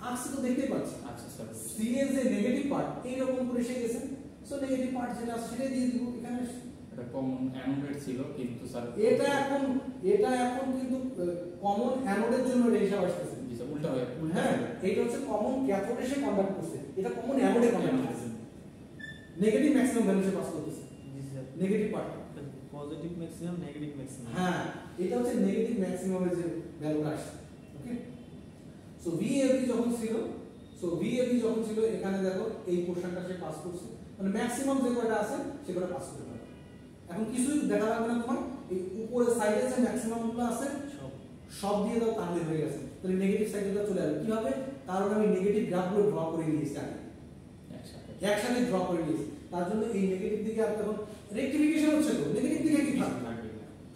আসছে, তো দেখতে পাচ্ছি। আচ্ছা স্যার, C এর যে নেগেটিভ পার্ট এইরকম করে এসে গেছে। সো নেগেটিভ পার্ট যেটা সেটা দিয়ে দিব এখানে। এটা কমন অ্যানোডেড ছিল কিন্তু স্যার এটা এখন কিন্তু কমন অ্যানোডের জন্য এটা হিসাব আসছে। জি স্যার, উল্টা হয়ে হ্যাঁ, এটা হচ্ছে কমন ক্যাথোড এসে কন্ডাক্ট করছে, এটা কমন অ্যানোডে কন্ডাক্ট করছে। নেগেটিভ ম্যাক্সিমাম ভ্যালু সে পাস করতেছে। জি sir, negative part positive maximum, negative maximum. হ্যাঁ, এটা হচ্ছে নেগেটিভ ম্যাক্সিমামের যে ভ্যালুটা আসছে। ওকে, সো VAB যখন ছিল, এখানে দেখো এই পোরশনটা সে পাস করছে, মানে ম্যাক্সিমাম যে কয়টা আছে সে কয়টা পাস করতে পারে। এখন কিছুই দেখা লাগবে না তোমার, এই উপরের সাইডে যে ম্যাক্সিমাম গুলো আছে সব দিয়ে দাও, তাহলে হয়ে গেছে। তাহলে নেগেটিভ সাইডটা চলে আসবে কিভাবে? কারণ আমি নেগেটিভ গ্রাফগুলো ড্র করে নিয়েছি আগে, একসাথে ড্র করে নিয়েছি। তার জন্য এই নেগেটিভ দিকে আর তখন রেক্টিফিকেশন হচ্ছে, তো নেগেটিভ দিকে কি থাকবে,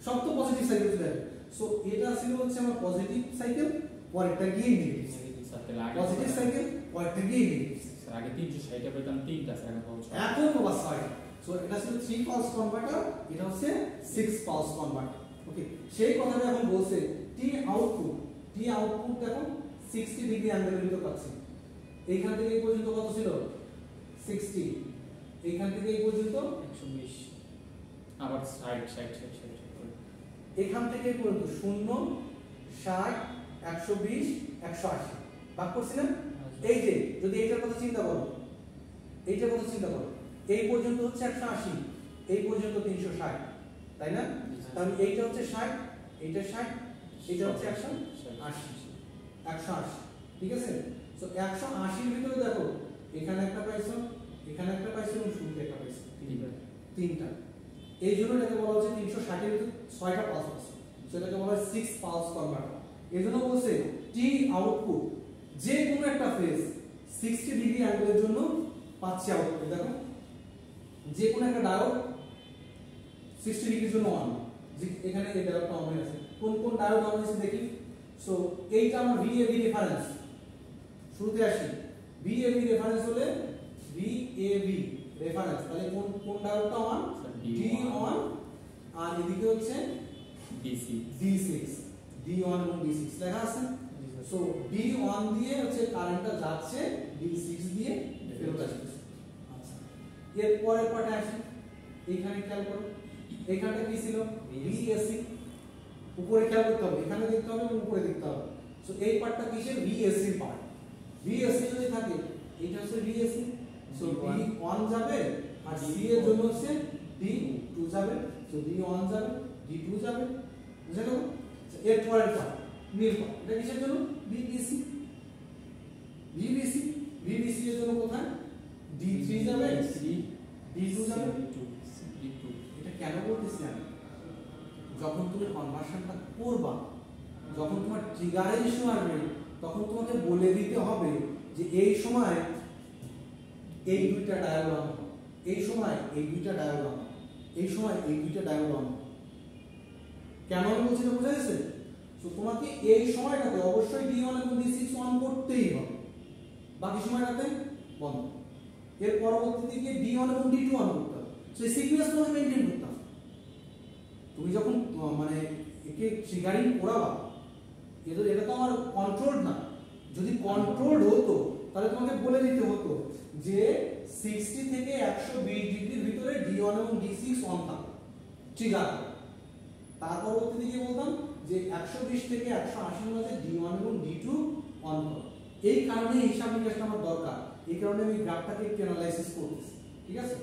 সব তো পজিটিভ সাইকেল চলে আসবে। সো এটা ছিল হচ্ছে আমার পজিটিভ সাইকেল, পরেরটা গিয়ে নেগেটিভ সাইকেল, পজিটিভ সাইকেল, পরেরটা গিয়ে নেগেটিভ সাইকেল। আগে 360 টা পেতাম, 3টা এখন পাবো 6। এখন পাবো 6। সো এটা ছিল 3 পালস কনভার্টার, এটা হচ্ছে 6 পালস কনভার্টার। ওকে, সেই কথাটা এখন বলছে টি আউটপুট দেখো 60 ডিগ্রি অ্যাঙ্গেলের ভিতর পাচ্ছি। এইখান থেকে এই পর্যন্ত কত ছিল? 60। এইখান থেকে এই পর্যন্ত 120, আবার 60 এখান থেকে এই পর্যন্ত 0 60 120 180 ভাগ করছি না? এই যে যদি এইটার কথা চিন্তা করো, এই পর্যন্ত হচ্ছে 180, এই পর্যন্ত 360, তাই না? তাহলে এইটা হচ্ছে 60, এইটা 60, এইটা হচ্ছে 180, ঠিক আছে? সো 180 এর ভিতরে দেখো এখানে একটা পাইছো, এখানে একটা পাইছো এবং শুরুতে একটা পাইছো, তিনটা। এই জন্য এটাকে বলা হচ্ছে 360 এর ভিতরে 6টা পালস আছে, সেটাকে বলা হয় 6 পালস কনভার্টার। এই জন্য বলছে টি আউটপুট যে কোনো একটা ফেজ 60 ডিগ্রি অ্যাঙ্গেলের জন্য পাচ্ছে আউটপুট। দেখো যে কোনো একটা ডায়োড 60 ডিগ্রির জন্য অন, যে এখানে এই ডায়োডটা অন হয়ে আছে। কোন কোন ডায়োড অন হয়েছে দেখি। সো এইটা আমার VAB রেফারেন্স, শুরুতে আসি। VAB রেফারেন্স হলে VAB রেফারেন্স, তাহলে কোন কোন ডায়োডটা অন? D অন, আর এদিকে হচ্ছে D6, D1 এবং D6 লেখা আছে। সো D1 দিয়ে হচ্ছে কারেন্টটা যাচ্ছে, D6 দিয়ে ফেরত আসছে। আচ্ছা, এর পরের পার্টে আসি। এইখানে খেয়াল করো, এইখানটা কি ছিল? VAC। উপরে খেয়াল করতে হবে, এখানে দেখতে হবে এবং উপরে দেখতে হবে। সো এই পার্টটা কিসের? VAC এর পার্ট। VAC যদি থাকে এটা হচ্ছে VAC, সো D1 যাবে, আর C এর জন্য হচ্ছে D2 যাবে। সো D1 যাবে, D2 যাবে, বুঝা গেল? এর পরের পার্ট নীল পার্ট, এটা কিসের জন্য? VBC এর জন্য কোথায়? D3 যাবে, D2 যাবে, D2। এটা কেন বলতেছি আমি? যখন তুমি কনভার্সনটা করবা, যখন তোমার ট্রিগারের ইস্যু আসবে, তখন তোমাকে বলে দিতে হবে যে এই সময় এই দুইটা ডায়োড অন, এই সময় এই দুইটা ডায়োড অন, এই সময় এই দুইটা ডায়োড অন। কেন আমি বলছি না, বুঝা গেছে? সো তোমাকে এই সময়টাতে অবশ্যই D1 এবং D6 অন করতেই হবে, বাকি সময়টাতে বন্ধ। এর পরবর্তী দিকে D1 এবং D2 অন করতে হবে। সো এই সিকোয়েন্স তোমাকে মেইনটেইন করতে হবে। তুমি যখন মানে একে ট্রিগারিং করাবা, এটা তো আমার কন্ট্রোল না। যদি কন্ট্রোল হতো তাহলে তোমাকে বলে দিতে হতো যে 60 থেকে 120 ডিগ্রির ভিতরে D1 এবং D6 অন থাকবে, ট্রিগার। তার পরবর্তী দিকে বলতাম যে 120 থেকে 180 এর মধ্যে D1 এবং D2 অন করো। এই কারণে হিসাব নিকাশটা আমার দরকার, এই কারণে আমি গ্রাফটাকে একটু অ্যানালাইসিস করতেছি, ঠিক আছে?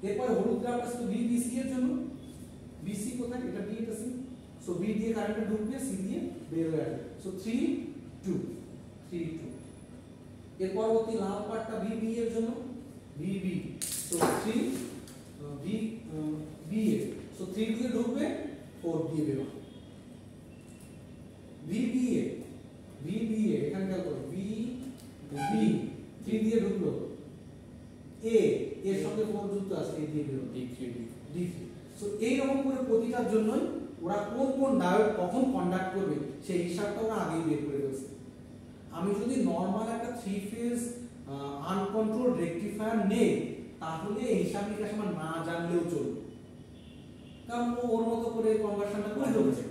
এরপর হলুদ গ্রাফ আছে VBC এর জন্য। BC কোথায়? এটা B, এটা C। সো B দিয়ে কারেন্টটা ঢুকবে, C দিয়ে বের হয়ে আসবে। সো 3 2 3 2। এর পরবর্তী লাল পার্টটা VB এর জন্য, VB। So 3 VA। সো 3 দিয়ে ঢুকবে, 4 দিয়ে বের হবে। VBA এখানে খেয়াল করো, B 3 দিয়ে ঢুকলো, A এর সঙ্গে 4 যুক্ত আছে, A দিয়ে বের হবে, D3। সো এই রকম করে প্রতিটার জন্যই ওরা কোন কোন ডায়োড কখন কন্ডাক্ট করবে সেই হিসাবটা ওরা আগেই বের করে ফেলছে। আমি যদি নরমাল একটা 3 ফেজ আনকন্ট্রোল রেকটিফায়ার নেই, তাহলে এই হিসাব নিকাশ আমার না জানলেও চলবে, কারণ ও ওর মতো করে কনভার্সনটা করে ফেলছে,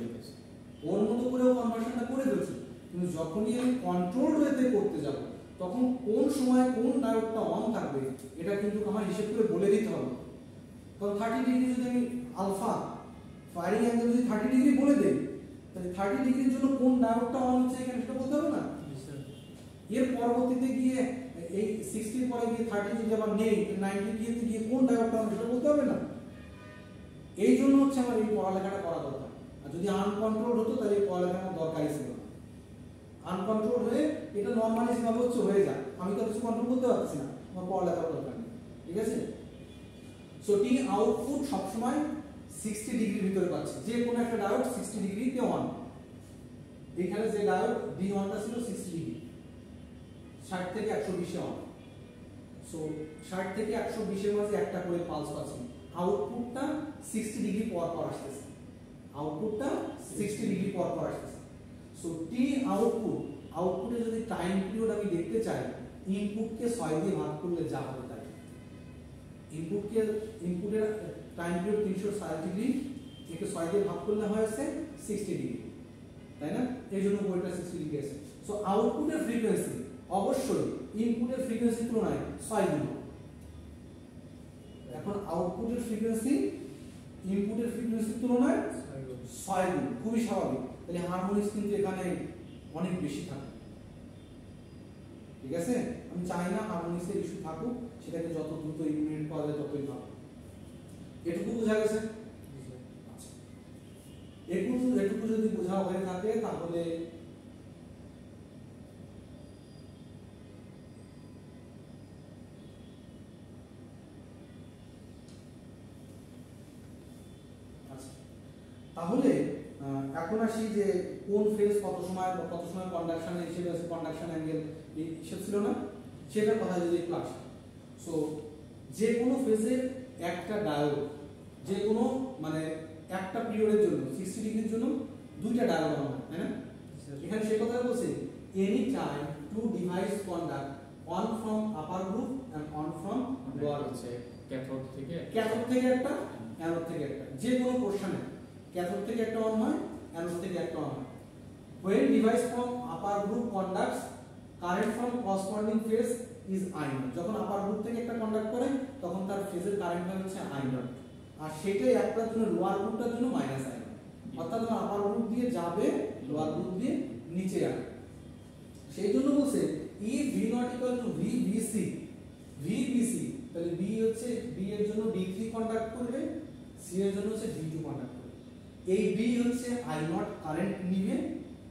কিন্তু যখনই আমি কন্ট্রোল ওয়েতে করতে যাব, তখন কোন সময় কোন ডায়োডটা অন থাকবে এটা কিন্তু আমার হিসাব করে বলে দিতে হবে। কারণ 30 ডিগ্রি যদি আমি আলফা ফায়ারিং অ্যাঙ্গেল যদি 30 ডিগ্রি বলে দেই, তাহলে 30 ডিগ্রির জন্য কোন ডায়োডটা অন হচ্ছে এখানে সেটা বলতে হবে না। এর পরবর্তীতে গিয়ে এই 60 এর পরে গিয়ে 30 যদি আবার নেই, 90 গিয়ে কোন ডায়োডটা অন সেটা বলতে হবে না। এই জন্য হচ্ছে আমার এই পড়ালেখাটা করা দরকার। আর যদি আনকন্ট্রোল হতো তাহলে এই পড়ালেখার দরকারই ছিল না। আনকন্ট্রোল হয়ে এটা নরমালি যেভাবে হচ্ছে হয়ে যায়, আমি তো কিছু কন্ট্রোল করতে পারছি না, আমার পড়ালেখার দরকার নেই, ঠিক আছে। সো টি আউটপুট সবসময় 60 ডিগ্রির ভিতরে পাচ্ছে, যে কোনো একটা ডায়োড 60 ডিগ্রিতে অন। এখানে যে ডায়োড D1টা ছিল 60 ডিগ্রি, 60 থেকে 120 এ অন। সো 60 থেকে 120 এর মাঝে একটা করে পালস পাচ্ছি, আউটপুটটা 60 ডিগ্রি পর পর আসতেছে, আউটপুটটা 60 ডিগ্রি পর পর আসতেছে। সো টি আউটপুটে যদি টাইম পিরিয়ড আমি দেখতে চাই, ইনপুটকে 6 দিয়ে ভাগ করলে যা হবে তাই। ইনপুটের টাইম পিরিয়ড 360 ডিগ্রি, একে 6 দিয়ে ভাগ করলে হয়েছে 60 ডিগ্রি, তাই না? এই জন্য বইটা 60 ডিগ্রি আছে। সো আউটপুটের ফ্রিকোয়েন্সি অবশ্যই ইনপুটের ফ্রিকোয়েন্সির তুলনায় 6 গুণ। এখন আউটপুটের ফ্রিকোয়েন্সি ইনপুটের ফ্রিকোয়েন্সির তুলনায় 6 গুণ, খুবই স্বাভাবিক। তাহলে হারমোনিক্স কিন্তু এখানে অনেক বেশি থাকে, ঠিক আছে। আমি চাই না হারমোনিক্সের ইস্যু থাকুক, সেটাকে যত দ্রুত ইমপ্লিমেন্ট করা যায় ততই ভালো। এটুকু বোঝা গেছে? আচ্ছা, এটুকু যদি বোঝা হয়ে থাকে তাহলে তাহলে এখন আসি যে কোন ফেজ কত সময় কন্ডাকশন হিসেবে আছে, কন্ডাকশন অ্যাঙ্গেল হিসেব ছিল না, সেটার কথা যদি একটু আসে। সো যে কোনো ফেজের একটা ডায়োড, যে কোনো মানে একটা পিরিয়ডের জন্য 60 ডিগ্রির জন্য দুইটা ডায়োড হয়, তাই না? এখানে সে কথা বলছে any time to device conduct on from upper group and on from lower, হচ্ছে ক্যাথোড থেকে একটা অ্যানোড থেকে একটা, যে কোনো পোরশনে ক্যাথোড থেকে একটা অন হয়, অ্যানোড থেকে একটা অন হয়। when device from upper group conducts current from corresponding phase is I naught, যখন আপার গ্রুপ থেকে একটা কন্ডাক্ট করে তখন তার ফেজের কারেন্টটা হচ্ছে I naught, আর সেটাই একটার জন্য লোয়ার গ্রুপটার জন্য মাইনাস I naught, অর্থাৎ আমার আপার গ্রুপ দিয়ে যাবে, লোয়ার গ্রুপ দিয়ে নিচে যাবে। সেই জন্য বলছে E V naught equal to VBC, তাহলে B হচ্ছে B এর জন্য D3 কন্ডাক্ট করবে, C এর জন্য হচ্ছে D2 কন্ডাক্ট করবে। এই B হচ্ছে I naught কারেন্ট নিবে,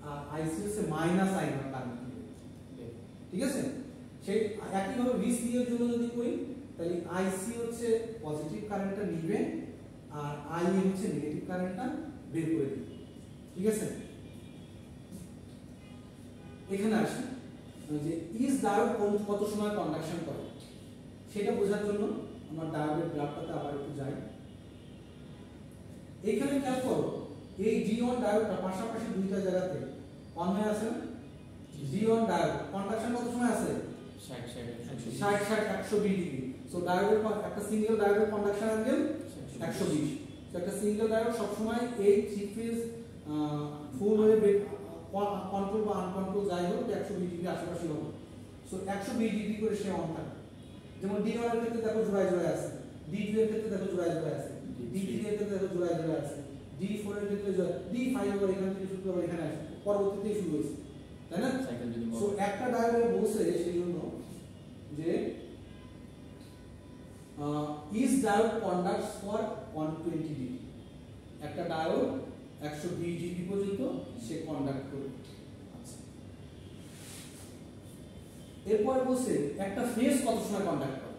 আর IC হচ্ছে মাইনাস I naught কারেন্ট নিবে, ঠিক আছে। সেই একইভাবে VC এর জন্য যদি করি তাহলে IC হচ্ছে পজিটিভ কারেন্টটা নিবে, আর IA হচ্ছে নেগেটিভ কারেন্টটা বের করে দিবে, ঠিক আছে। এখানে আসি যে ইজ ডায়োড কত সময় কন্ডাকশন করে, সেটা বোঝার জন্য আমরা ডায়োডের গ্রাফটাতে আবার একটু যাই। এখানে খেয়াল করো এই D1 ডায়োডটা পাশাপাশি দুইটা জায়গাতে অন হয়ে আছে না। D1 ডায়োড কন্ডাকশন কত সময় আছে? 60 120 ডিগ্রি। সো ডায়োডের একটা সিঙ্গেল ডায়োডের কন্ডাকশন অ্যাঙ্গেল 120। সো একটা সিঙ্গেল ডায়োড সব সময় এই থ্রি ফেজ ফুল হয়ে কন্ট্রোল বা আনকন্ট্রোল যাই হোক 120 ডিগ্রি আশেপাশে হবে। সো 120 ডিগ্রি করে সে অন থাকে। যেমন D1 এর ক্ষেত্রে দেখো জোড়ায় জোড়ায় আছে, D2 এর ক্ষেত্রে দেখো জোড়ায় জোড়ায় আছে, D3 এর ক্ষেত্রে দেখো জোড়ায় জোড়ায় আছে, D4 এর ক্ষেত্রে D5 আবার এখান থেকে শুরু করে এখানে আসে, পরবর্তীতে শুরু হয়েছে, তাই না? সো একটা ডায়োডে বলছে সেই জন্য যে is diode conducts for 120 degree, একটা ডায়োড 120 ডিগ্রি পর্যন্ত সে কন্ডাক্ট করবে। আচ্ছা, এরপর বলছে একটা ফেজ কত সময় কন্ডাক্ট করে।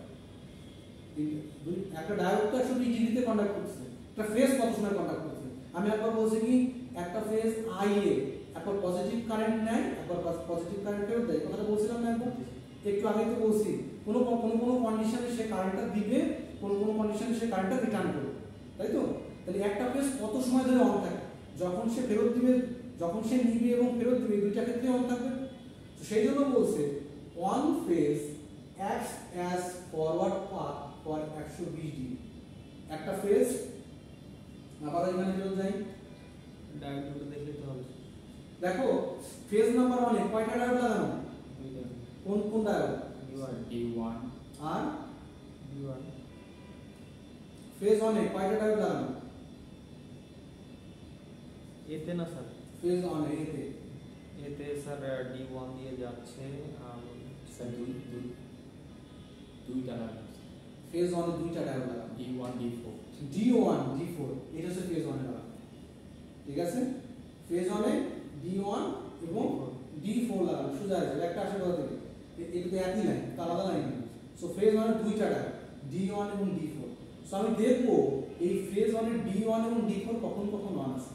একটা ডায়োড তো 120 ডিগ্রিতে কন্ডাক্ট করছে, একটা ফেজ কত সময় কন্ডাক্ট করছে। আমি একবার বলছি কি একটা ফেজ IA একবার পজিটিভ কারেন্ট নেয়, একবার পজিটিভ কারেন্ট ফেরত দেয়, কথাটা বলছিলাম না একবার একটু আগে তো বলছি। কোনো কন্ডিশনে সে কারেন্টটা দিবে, কোনো কন্ডিশনে সে কারেন্টটা রিটার্ন করবে, তাই তো। তাহলে একটা ফেজ কত সময় ধরে অন থাকে, যখন সে ফেরত দিবে, যখন সে নিবে এবং ফেরত দিবে দুইটা ক্ষেত্রে অন থাকবে। তো সেই জন্য বলছে one phase acts as forward path for 120 degree. একটা ফেজ আবার এখানে ফেরত যাই, ডায়োড দুটো দেখলে তো হবে। দেখো ফেজ নাম্বার 1 এ কয়টা ডায়োড লাগানো? কোন ডায়োড? D1 আর D1 ফেজ 1 এ কয়টা ডায়োড লাগানো? এতে না স্যার, ফেজ 1 এ এতে স্যার D1 দিয়ে যাচ্ছে, আর স্যার দুইটা ফেজ 1 এ দুইটা ডায়োড লাগানো, D1 D4 D4 এটা হচ্ছে ফেজ 1 এ লাগানো, ঠিক আছে। ফেজ 1 এ D1 এবং D4 লাগানো, সোজা সোজা আসবে, একটা আসে কোথা থেকে, এটা তো একই লাইন, আলাদা লাইন। সো ফেজ মানে দুইটা ডাক, D1 এবং D4। সো আমি দেখবো এই ফেজ মানে D1 এবং D4 কখন কখন অন আছে,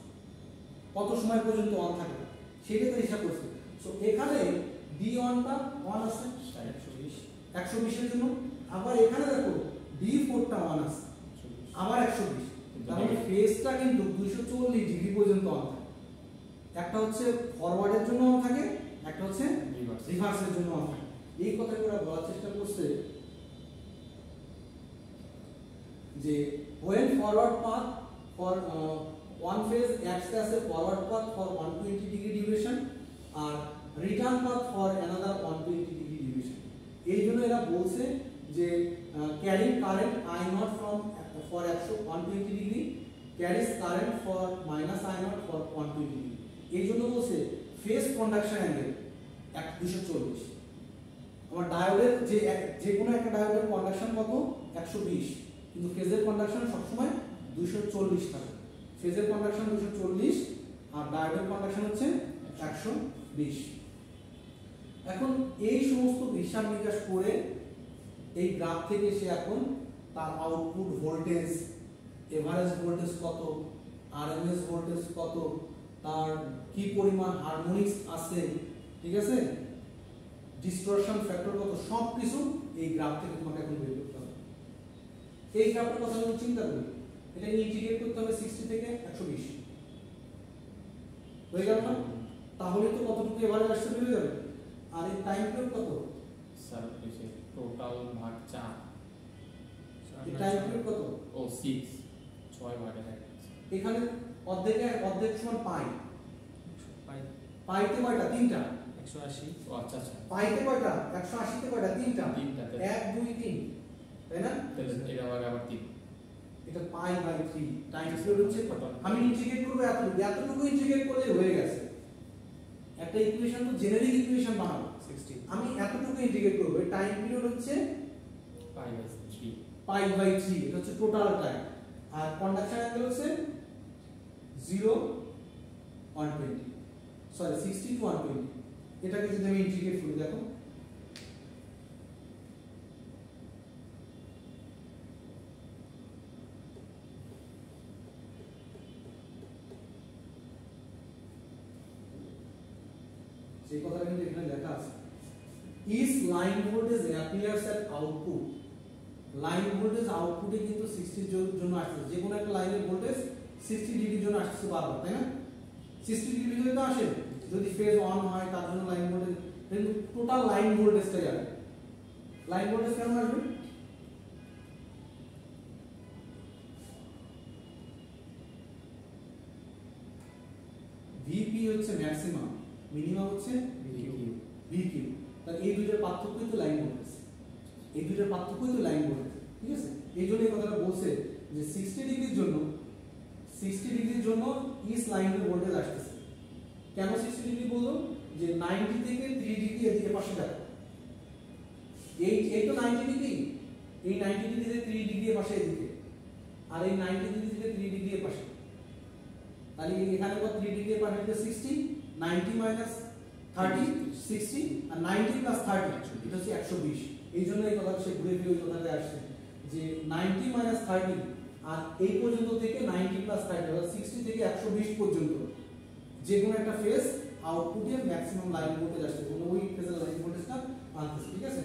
কত সময় পর্যন্ত অন থাকে, সেটা তো হিসাব করছে। সো এখানে D1টা অন আছে 120 এর জন্য, আবার এখানে দেখো D4টা অন আছে আবার 120, তার মানে ফেজটা কিন্তু 240 ডিগ্রি পর্যন্ত অন থাকে। একটা হচ্ছে ফরওয়ার্ডের জন্য অন থাকে, একটা হচ্ছে রিভার্সের জন্য অন থাকে। এই কথাটা ওরা বলার চেষ্টা করছে যে when forward path for one phase acts as a forward path for 120 degree duration R return path for another 120 degree duration। এই জন্য এরা বলছে যে carrying current I naught from for 120 degree carries current for minus I naught for 120 degree। এই জন্য বলছে phase conduction angle 240। আমার ডায়োডের যে কোনো একটা ডায়োডের কন্ডাকশন কত 120, কিন্তু ফেজের কন্ডাকশন সবসময় 240 থাকে। ফেজের কন্ডাকশন 240 আর ডায়োডের কন্ডাকশন হচ্ছে 120। এখন এই সমস্ত হিসাব নিকাশ করে এই গ্রাফ থেকে সে এখন তার আউটপুট ভোল্টেজ, এভারেজ ভোল্টেজ কত, আরএমএস ভোল্টেজ কত, তার কি পরিমাণ হারমোনিক্স আছে, ঠিক আছে, ডিসটরশন ফ্যাক্টর কত, সব কিছু এই গ্রাফ থেকে তোমাকে এখন বের করতে হবে। এই গ্রাফের কথা আমি চিন্তা করি, এটা ইন্টিগ্রেট করতে হবে 60 থেকে 120 হয়ে গেল না? তাহলে তো কতটুকু এভারেজ আসতে বের হয়ে যাবে। আর এই টাইম পিরিয়ড কত স্যার টোটাল ভাগ 4, এই টাইম পিরিয়ড কত ও 6 ভাগে 1। এখানে অর্ধেক সমান পাই, পাই পাইতে কয়টা, তিনটা, 180। ও আচ্ছা আচ্ছা, পাইতে কয়টা, 180 তে কয়টা, তিনটা, তিনটা, 1 2 3, তাই না? তাহলে এটা ভাগে আবার 3, এটা পাই বাই 3 টাইম পিরিয়ড হচ্ছে কত। আমি ইন্টিগ্রেট করব এতটুকু ইন্টিগ্রেট করলে হয়ে গেছে। একটা ইকুয়েশন তো জেনারিক ইকুয়েশন বানাবো, 60 আমি এতটুকু ইন্টিগ্রেট করব। টাইম পিরিয়ড হচ্ছে পাই বাই 3, পাই বাই 3, এটা হচ্ছে টোটাল টাইম। আর কন্ডাকশন অ্যাঙ্গেল হচ্ছে 0 120, সরি 60 টু 120। এটাকে যদি আমি ইন্টিগ্রেট করি, দেখো যে কথাটা কিন্তু এখানে লেখা আছে, is line voltage appears at output. Line voltage আউটপুটে কিন্তু 60 এর জন্য আসছে, যে কোনো একটা লাইনের ভোল্টেজ 60 ডিগ্রির জন্য আসছে বারবার, তাই না? 60 ডিগ্রি যদি তো আসে, যদি ফেজ অন হয় তার জন্য লাইন ভোল্টেজ, কিন্তু টোটাল লাইন ভোল্টেজটা যাবে। লাইন ভোল্টেজ কেমন আসবে? ভিপি হচ্ছে ম্যাক্সিমাম, মিনিমাম হচ্ছে ভিকিউ। তাহলে এই দুইটার পার্থক্যই তো লাইন ভোল্টেজ, এই দুইটার পার্থক্যই তো লাইন ভোল্টেজ, ঠিক আছে? এই জন্য এই কথাটা বলছে যে 60 ডিগ্রির জন্য ইস লাইনের ভোল্টেজ আসতেছে। কেন 60 ডিগ্রি বললো? যে 90 থেকে 3 ডিগ্রি এদিকে পাশে দেখো, এই তো 90 ডিগ্রি, এই 90 ডিগ্রি থেকে 3 ডিগ্রি পাশে এদিকে, আর এই 90 ডিগ্রি থেকে 3 ডিগ্রি পাশে। তাহলে এখানে কত 3 ডিগ্রি পাশে 60, 90 মাইনাস 30 60, আর 90 প্লাস 30 এটা হচ্ছে 120। এই জন্য এই কথাটা সে ঘুরে ফিরে ওই কথাটা আসছে যে 90 মাইনাস 30 আর এই পর্যন্ত থেকে 90 প্লাস 30 অর্থাৎ 60 থেকে 120 পর্যন্ত যে কোনো একটা ফেজ আউটপুটে ম্যাক্সিমাম লাইন ভোল্টেজ আসছে, কোনো ওই ফেজের লাইন ভোল্টেজটা আনতেছে, ঠিক আছে?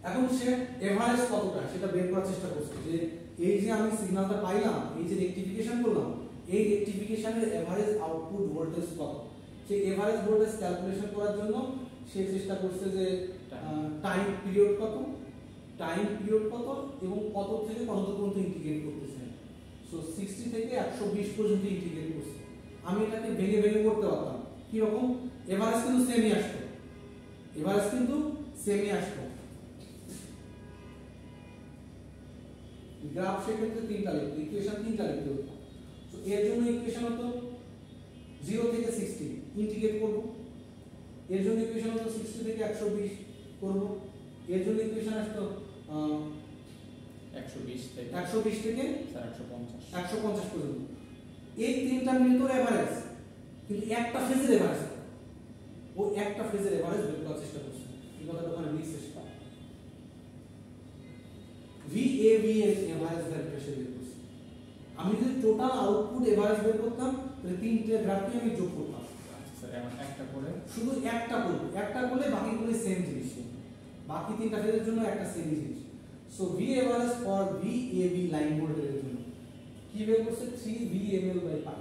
এখন সে এভারেজ কতটা সেটা বের করার চেষ্টা করছে, যে এই যে আমি সিগন্যালটা পাইলাম, এই যে রেকটিফিকেশন করলাম, এই রেকটিফিকেশনের এভারেজ আউটপুট ভোল্টেজ কত। সেই এভারেজ ভোল্টেজ ক্যালকুলেশন করার জন্য সে চেষ্টা করছে যে টাইম পিরিয়ড কত এবং কত থেকে কত পর্যন্ত ইন্টিগ্রেট করতেছে। সো 60 থেকে 120 পর্যন্ত ইন্টিগ্রেট করছে। আমি এটাকে ভেঙে ভেঙে করতে পারতাম, কি রকম? এভারেজ কিন্তু সেমই আসতো, গ্রাফ সেক্ষেত্রে তিনটা লিখতে, ইকুয়েশন তিনটা লিখতে হতো। তো এর জন্য ইকুয়েশন হতো 0 থেকে 60 ইন্টিগ্রেট করব, এর জন্য ইকুয়েশন হতো 60 থেকে 120 করব, এর জন্য ইকুয়েশন আসতো 120 থেকে 150 পর্যন্ত। এই তিনটা মিলে তো এভারেজ, কিন্তু একটা ফেজের এভারেজ ও একটা ফেজের এভারেজ বের করার চেষ্টা করছে। এই কথাটা ওখানে লিখছে সেটা VAB এর এভারেজ ভ্যালুটা সে বের করছে। আমি যদি টোটাল আউটপুট এভারেজ বের করতাম তাহলে তিনটে গ্রাফকে আমি যোগ করতাম। স্যার এমন একটা করে শুধু একটা করব, একটা করলে বাকিগুলো সেম জিনিস, বাকি তিনটা ফেজের জন্য একটা সেম জিনিস। So V average for VAB line ভোল্টেজের জন্য কি বের করছে 3VML বাই পাই,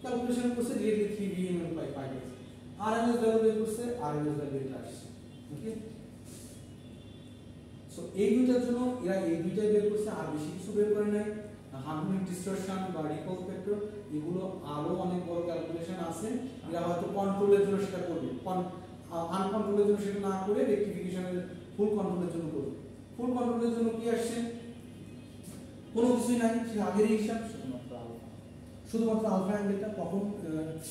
ক্যালকুলেশন করছে directly 3VML by pi. RMS value বের করছে, RMS ভ্যালু এটা আসছে। ওকে, সো এই দুইটার জন্য এরা এই দুইটাই বের করছে, আর বেশি কিছু বের করে নাই। হারমোনিক ডিসটরশন বা রিপল ফ্যাক্টর এগুলো আরো অনেক বড় ক্যালকুলেশন আছে, এরা হয়তো কন্ট্রোলের জন্য সেটা করবে, আনকন্ট্রোলের জন্য সেটা না করে রেক্টিফিকেশনের ফুল কন্ট্রোলের জন্য করবে। ফুল কন্ট্রোলের জন্য কি আসছে, কোনো কিছুই নাই, সে আগের হিসাব, শুধুমাত্র আলফা অ্যাঙ্গেলটা কখন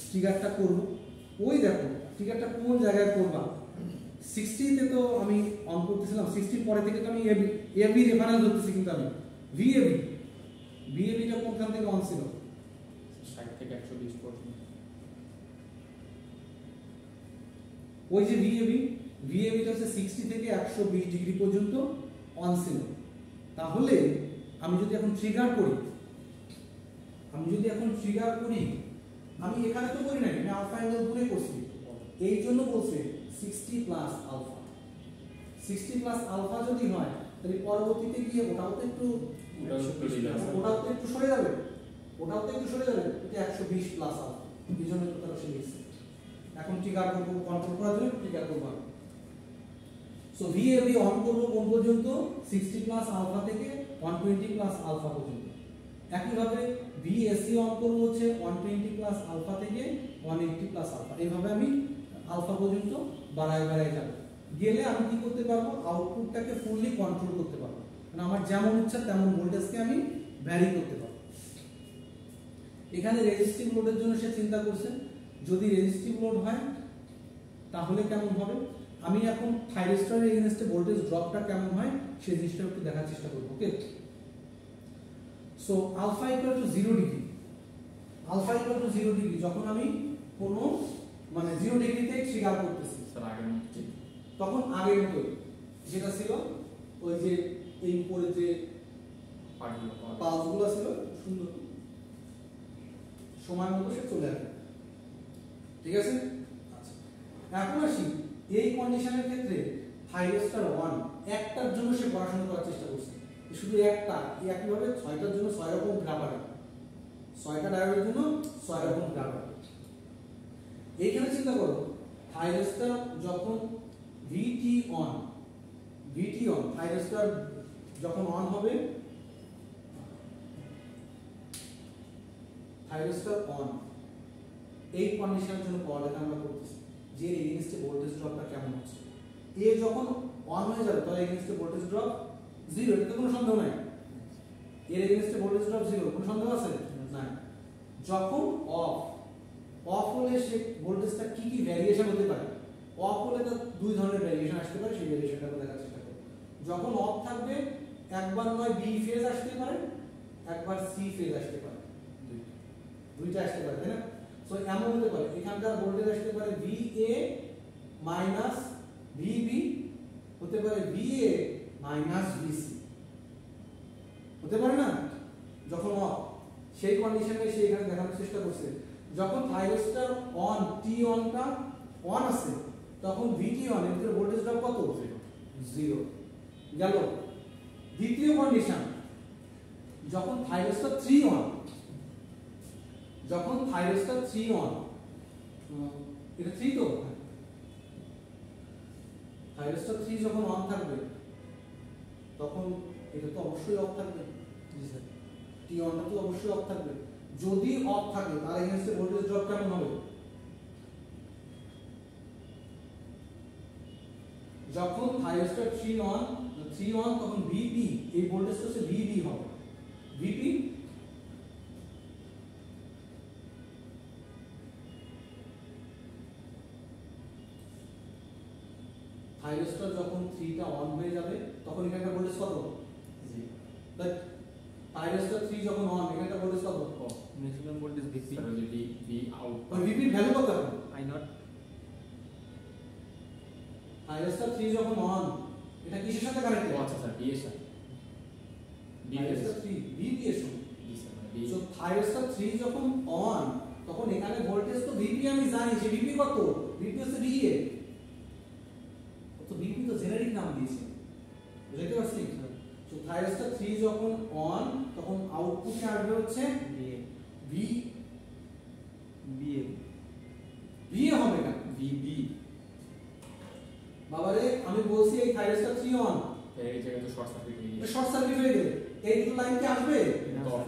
ট্রিগারটা করব। ওই দেখো ট্রিগারটা কোন জায়গায় করবা, 60 তে তো আমি অন করতেছিলাম, 60 পরে থেকে তো আমি এবি রেফারেন্স ধরতেছি, কিন্তু আমি ভিএবিটা কোনখান থেকে অন ছিল, 60 থেকে 120 পর্যন্ত। ওই যে ভিএবিটা হচ্ছে 60 থেকে 120 ডিগ্রি পর্যন্ত অন ছিল। তাহলে আমি যদি এখন ট্রিগার করি, আমি এখানে তো করি নাই, আমি আলফা অ্যাঙ্গেল দূরে করছি, এই জন্য বলছে 60 প্লাস আলফা। 60 প্লাস আলফা যদি হয় তাহলে পরবর্তীতে গিয়ে ওটাও তো একটু সরে যাবে, এটা 120 প্লাস আলফা, এই জন্য তো তারা লিখছে। এখন ট্রিগার করব, কন্ট্রোল করার জন্য ট্রিগার করব। সো VAB অন করব কোন পর্যন্ত, 60 প্লাস আলফা থেকে 120 প্লাস আলফা পর্যন্ত। একইভাবে VAC অন করব হচ্ছে 120 প্লাস আলফা থেকে 180 প্লাস আলফা। এইভাবে আমি আলফা পর্যন্ত বাড়ায় যাব। গেলে আমি কি করতে পারবো, আউটপুটটাকে ফুললি কন্ট্রোল করতে পারবো, মানে আমার যেমন ইচ্ছা তেমন ভোল্টেজকে আমি ভ্যারি করতে পারবো। এখানে রেজিস্টিভ লোডের জন্য সে চিন্তা করছে, যদি রেজিস্টিভ লোড হয় তাহলে কেমন হবে। আমি এখন থাইরিস্টরের এগেইনস্টে ভোল্টেজ ড্রপটা কেমন হয় সেই জিনিসটা একটু দেখার চেষ্টা করব। Okay, so alpha equal to 0 degree, যখন আমি কোনো মানে 0 ডিগ্রিতে ট্রিগার করতেছি, স্যার আগের মতো তখন আগের মতো যেটা ছিল, ওই যে এই উপরে যে পালসগুলো ছিল সুন্দর সময় মতো সে চলে আসবে। ঠিক আছে, আচ্ছা এখন আসি এই কন্ডিশনের ক্ষেত্রে থাইরোস্টার 1 একটার জন্য সে পড়াশোনা করার চেষ্টা করছে, শুধু একটা, একইভাবে 6টার জন্য 6 রকম গ্রাফ আছে, 6টা ডায়োডের জন্য 6 রকম গ্রাফ আছে। এইখানে চিন্তা করো, থাইরোস্টার যখন VT অন থাইরোস্টার যখন অন হবে, থাইরোস্টার অন, এই কন্ডিশনের জন্য পড়ালেখা আমরা করতেছি যে এগেইনস্টে ভোল্টেজ ড্রপটা কেমন হচ্ছে। এ যখন অন হয়ে যাবে তাহলে এগেইনস্টে ভোল্টেজ ড্রপ 0, এটাতে কোনো সন্দেহ নাই। এর এগেইনস্টে ভোল্টেজ ড্রপ 0, কোনো সন্দেহ আছে না। যখন অফ হলে সে ভোল্টেজটা কি ভ্যারিয়েশন হতে পারে, অফ হলে তো দুই ধরনের ভ্যারিয়েশন আসতে পারে, সেই ভ্যারিয়েশনটা আমরা দেখার চেষ্টা করব। যখন অফ থাকবে একবার নয় বি ফেজ আসতে পারে, একবার সি ফেজ আসতে পারে, দুইটা আসতে পারে, তাই না। সো এমন হতে পারে এখানকার ভোল্টেজ আসতে পারে VA মাইনাস VB, হতে পারে VA মাইনাস VC, হতে পারে না। যখন অফ, সেই কন্ডিশনে সে এখানে দেখানোর চেষ্টা করছে, যখন থাইরোস্টার অন, টি অনটা অন আছে, তখন VT অন, এর ভিতরে ভোল্টেজ ড্রপ কত, 0 গেল। দ্বিতীয় কন্ডিশন, যখন থাইরোস্টার 3 অন, এটা 3 তো, থাইরোস্টার 3 যখন অন থাকবে তখন এটা তো অবশ্যই অফ থাকবে, জি স্যার, টি অনটা তো অবশ্যই অফ থাকবে। যদি অফ থাকে তার এগেইনস্টে ভোল্টেজ ড্রপ কেমন হবে, যখন থাইরোস্টার 3 অন তখন VP, এই ভোল্টেজটা হচ্ছে VB হবে, VP থাইরোস্টার যখন 3টা অন হয়ে যাবে তখন এখানকার ভোল্টেজ কত, 0। বাট থাইরোস্টার 3 যখন অন, এখানকার ভোল্টেজ কত, Maximum voltage VP. স্যার ওই যে ভি আউট ওই ভিপির ভ্যালু কত এখন I not. থাইরস্টার 3 যখন অন এটা কিসের সাথে কানেক্টেড ও আচ্ছা স্যার ভি এর সাথে ভি এর থাইরস্টার 3 ভিপি এর সঙ্গে ভি স্যার ভি সো থাইরস্টার 3 যখন অন তখন এখানে ভোল্টেজ তো ভিপি আমি জানি যে ভিপি কত ভিপি হচ্ছে ভিএ তো ভিপি তো জেনারিক নাম দিয়েছে বুঝতে পারছেন সো থাইরস্টার 3 যখন অন তখন আউটপুটে আসবে হচ্ছে VA. V VA. ভিএ হবে না ভিবি বাবারে আমি বলছি এই থাইরস্টার 3 অন এই জায়গায় তো শর্ট সার্কিট হয়ে গেছে শর্ট সার্কিট হয়ে গেলে এই দুটো লাইন কি আসবে কিন্তু অফ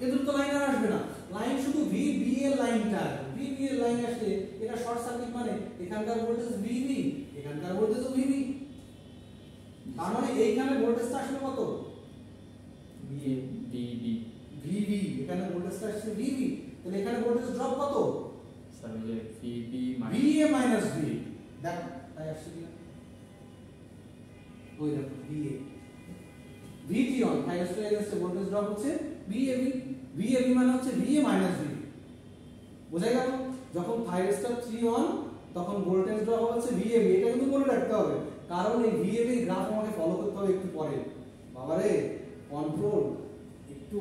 এই দুটো লাইন আর আসবে না লাইন শুধু ভিবি এর লাইনটা ভিবি এর লাইন আসলে এটা শর্ট সার্কিট মানে এখানকার ভোল্টেজ ভিবি এখানকার ভোল্টেজও ভিবি তার মানে এইখানে ভোল্টেজটা আসলে কত VA. ভিবি ভিবি এখানে ভোল্টেজটা আসছে ভিবি তাহলে এখানে ভোল্টেজ ড্রপ কত স্যার ওই যে ভিবি ভিএ মাইনাস ভি দেখো তাই আসছে কি ওই দেখো VA VT on thyristor against voltage drop হচ্ছে ভিএবি ভিএবি মানে হচ্ছে ভিএ মাইনাস ভি বোঝা গেল যখন থাইরস্টার 3 অন তখন ভোল্টেজ ড্রপ হচ্ছে ভিএবি এটা কিন্তু মনে রাখতে হবে কারণ এই ভিএবি গ্রাফ আমাকে ফলো করতে হবে একটু পরে বাবারে কন্ট্রোল একটু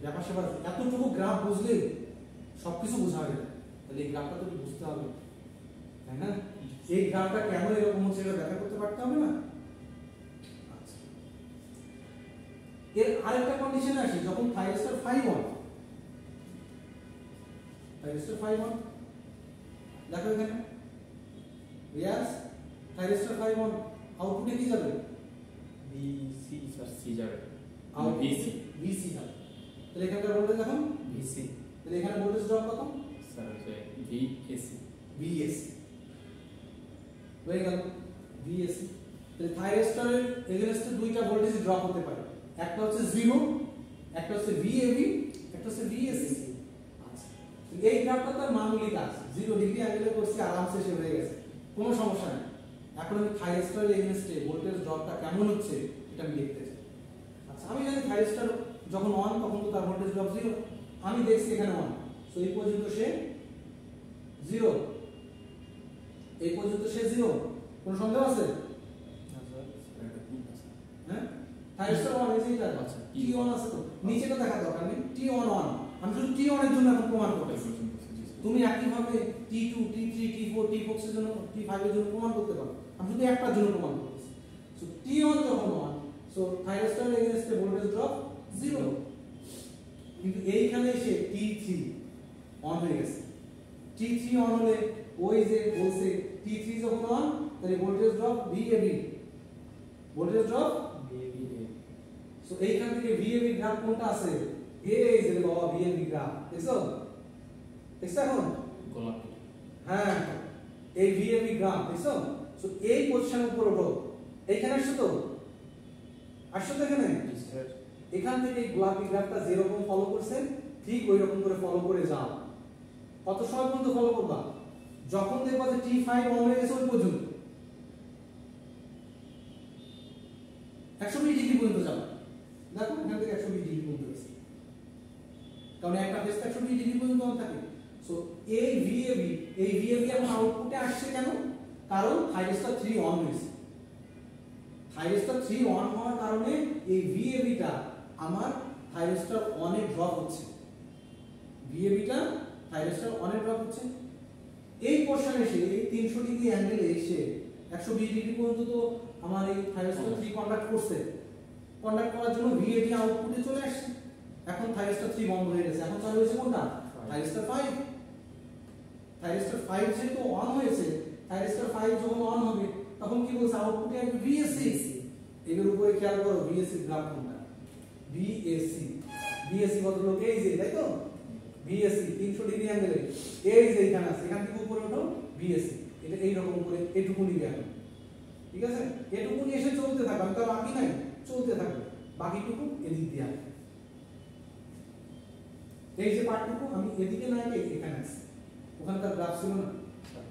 ব্যাপার স্যাপার এতটুকু গ্রাফ বুঝলে সবকিছু বোঝা হবে তাহলে এই গ্রাফটা তো বুঝতে হবে তাই না এই গ্রাফটা কেন এরকম হচ্ছে এটা ব্যাখ্যা করতে পারতে হবে না আচ্ছা এর আরেকটা কন্ডিশন আসে যখন থাইরস্টার 5 অন থাইরস্টার 5 অন দেখো এখানে রিয়াজ থাইরস্টার 5 অন আউটপুটে কি যাবে VC. স্যার সি যাবে আউটপুট ভিসি ভিসি যাবে তাহলে এখানকার ভোল্টেজ দেখুন VC. তাহলে এখানে ভোল্টেজ ড্রপ কত স্যার ওই যে ভিএসি ভিএসি হয়ে গেল ভিএসি তাহলে থাইরস্টারের এগেইনস্টে দুইটা ভোল্টেজ ড্রপ হতে পারে একটা হচ্ছে 0 একটা হচ্ছে ভিএবি একটা হচ্ছে ভিএসি আচ্ছা এই গ্রাফটা তো মামুলি কাজ 0 ডিগ্রি অ্যাঙ্গেলে করছি আরামসে সে হয়ে গেছে কোনো সমস্যা নেই এখন আমি থাইরস্টারের এগেইনস্টে ভোল্টেজ ড্রপটা কেমন হচ্ছে এটা আমি দেখতে চাই আচ্ছা আমি জানি থাইরস্টার যখন অন তখন তো তার ভোল্টেজ ড্রপ 0 আমি দেখছি এখানে অন সো এই পর্যন্ত সে 0 এই পর্যন্ত সে 0 কোন সন্দেহ আছে হ্যাঁ থাইরস্টার অন এই যে আচ্ছা, টি অন আছে তো নিচেটা দেখা দরকার নেই টি অন অন আমি শুধু টি অন এর জন্য এখন প্রমাণ করতেছি তুমি একই ভাবে টি2 টি3 টি4 টি4 এর জন্য টি5 এর জন্য প্রমাণ করতে পারো আমি শুধু একটার জন্য প্রমাণ করতেছি সো টি অন যখন অন সো থাইরস্টার এগেইনস্টে ভোল্টেজ ড্রপ 0 কিন্তু এইখানে এসে টি3 অন হয়ে গেছে টি3 অন হলে ওই যে বলছে টি3 যখন অন তাহলে voltage drop ভিএবি voltage drop so এইখান থেকে ভিএবি গ্রাফ কোনটা আছে এই যে বাবা ভিএবি গ্রাফ দেখছো দেখছো এখন গোলাপি হ্যাঁ এই ভিএবি গ্রাফ দেখছো সো এই পজিশনের উপর ওঠো এইখানে আসছো তো এখানে Sir. এখান থেকে এই গোলাপি গ্রাফটা যেরকম ফলো করছে ঠিক ওই রকম করে ফলো করে যাও কত সময় পর্যন্ত ফলো করবা যখন দেখবা যে টি5 অন হয়ে গেছে ওই পর্যন্ত 120 ডিগ্রি পর্যন্ত যাও দেখো এখান থেকে 120 ডিগ্রি পর্যন্ত গেছে কারণ একটা ফেজ 120 ডিগ্রি পর্যন্ত অন থাকে সো এই ভিএবি এখন আউটপুটে আসছে কেন কারণ থাইরস্টার 3 অন হয়েছে থাইরস্টার 3 অন হওয়ার কারণে এই ভিএবিটা আমার থাইরস্টার অনে ড্রপ হচ্ছে ভিএবিটা থাইরস্টার অনে ড্রপ হচ্ছে এই পোরশন এসে এই 300 ডিগ্রি অ্যাঙ্গেলে এসে 120 ডিগ্রি পর্যন্ত তো আমার এই থাইরস্টার 3 কন্ডাক্ট করছে কন্ডাক্ট করার জন্য ভিএবি আউটপুটে চলে আসছে এখন থাইরস্টার 3 বন্ধ হয়ে গেছে এখন চালু হয়েছে কোনটা থাইরস্টার 5 থাইরস্টার 5 যেহেতু অন হয়েছে থাইরস্টার 5 যখন অন হবে তখন কি বলছে আউটপুটে আসবে ভিএসসি এর উপরে খেয়াল করো ভিএসসি গ্রাফ কোনটা ভিএসসি বদলোক এই যে তাই তো ভিএসসি 300 ডিগ্রি অ্যাঙ্গেলে এই যে এখানে আছে এখান থেকে উপরে ওঠো ভিএসসি এটা এই রকম করে এটুকু নিবে এখন ঠিক আছে এটুকু নিয়ে এসে চলতে থাকবে আমি তো বাকি নাই চলতে থাকবে বাকিটুকু এদিক দিয়ে আসবে এই যে পার্টটুকু আমি এদিকে না এসে এখানে আসছি ওখানে তার গ্রাফ ছিল না